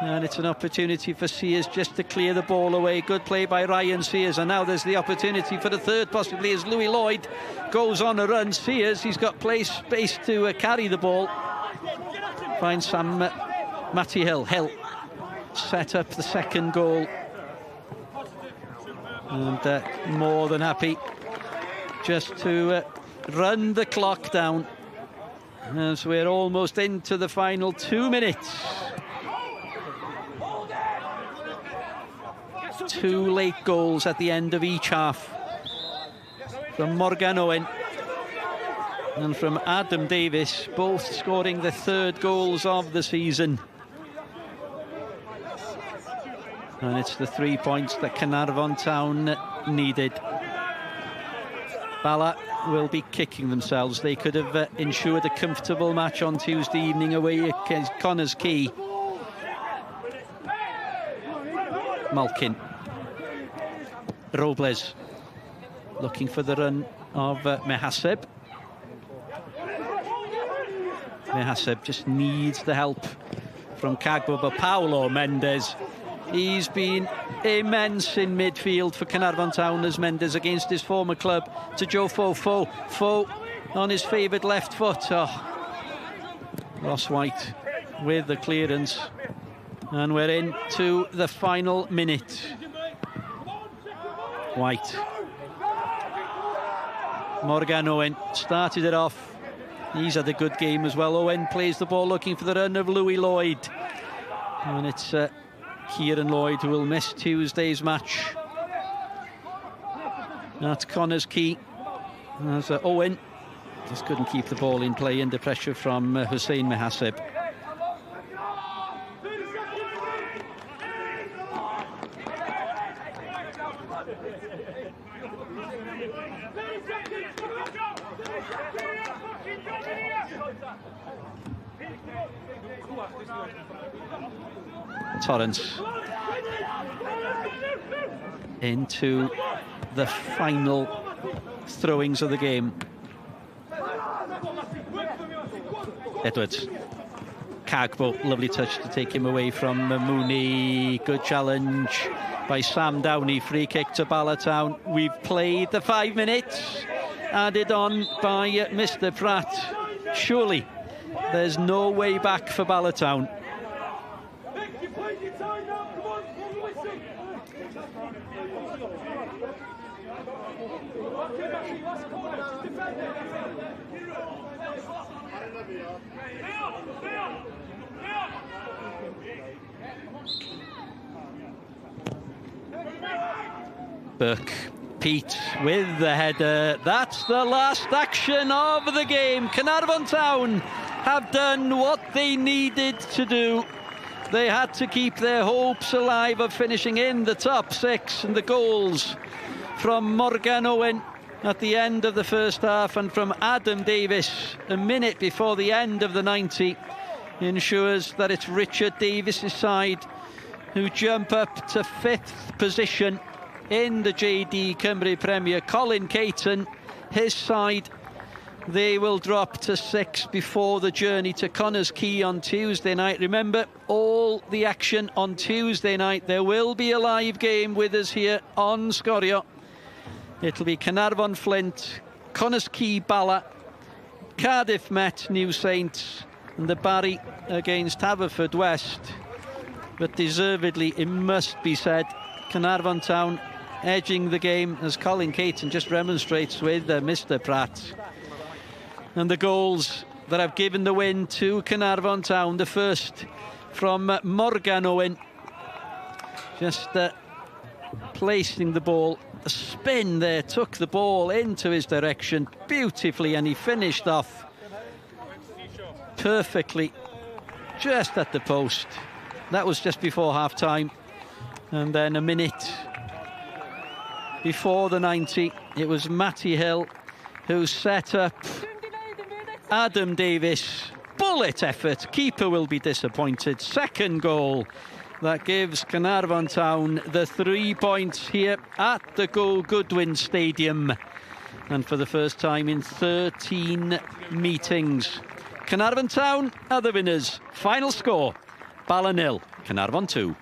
And it's an opportunity for Sears just to clear the ball away. Good play by Ryan Sears. And now there's the opportunity for the third, possibly, as Louis Lloyd goes on a run. Sears, he's got space to carry the ball. Finds Sam Matty Hill. Hill set up the second goal. And more than happy just to run the clock down as we're almost into the final 2 minutes. 2 late goals at the end of each half from Morgan Owen and from Adam Davis, both scoring the 3rd goals of the season. And it's the 3 points that Caernarfon Town needed. Bala will be kicking themselves. They could have ensured a comfortable match on Tuesday evening away against Connors Key. Malkin. Robles looking for the run of Mehaseb. Mehaseb just needs the help from Cagbo, but Paulo Mendes, he's been immense in midfield for Caernarfon Town as Mendes against his former club to Joe Foe. Foe on his favoured left foot. Ross White with the clearance. And we're into the final minute. White. Morgan Owen started it off. He's had a good game as well. Owen plays the ball looking for the run of Louis Lloyd. And it's Kieran Lloyd who will miss Tuesday's match. That's Connors Key. As Owen just couldn't keep the ball in play under pressure from Hussein Mehaseb. Torrance into the final throwings of the game. Edwards. Cagbo, lovely touch to take him away from Mooney. Good challenge by Sam Downey. Free kick to Bala Town. We've played the 5 minutes. added on by Mr. Pratt. Surely there's no way back for Bala Town. Burke, Pete with the header. That's the last action of the game. Caernarfon Town have done what they needed to do. They had to keep their hopes alive of finishing in the top six, and the goals from Morgan Owen at the end of the first half and from Adam Davis a minute before the end of the 90 ensures that it's Richard Davis's side who jump up to 5th position in the JD Cymru Premier. Colin Caton, his side, they will drop to 6 before the journey to Connors Quay on Tuesday night. Remember, all the action on Tuesday night. There will be a live game with us here on Sgorio. It'll be Caernarfon Flint, Connors Quay Bala, Cardiff Met New Saints, and the Barry against Haverfordwest. But deservedly, it must be said, Caernarfon Town edging the game, as Colin Caton just remonstrates with Mr. Pratt. And the goals that have given the win to Caernarfon Town, the first from Morgan Owen, just placing the ball, a spin there, took the ball into his direction beautifully, and he finished off perfectly just at the post. That was just before half-time. And then a minute before the 90, it was Matty Hill who set up Adam Davis. Bullet effort. Keeper will be disappointed. Second goal that gives Caernarfon Town the 3 points here at the Go Goodwin Stadium. And for the first time in 13 meetings, Caernarfon Town are the winners. Final score, Bala 0, Caernarfon 2.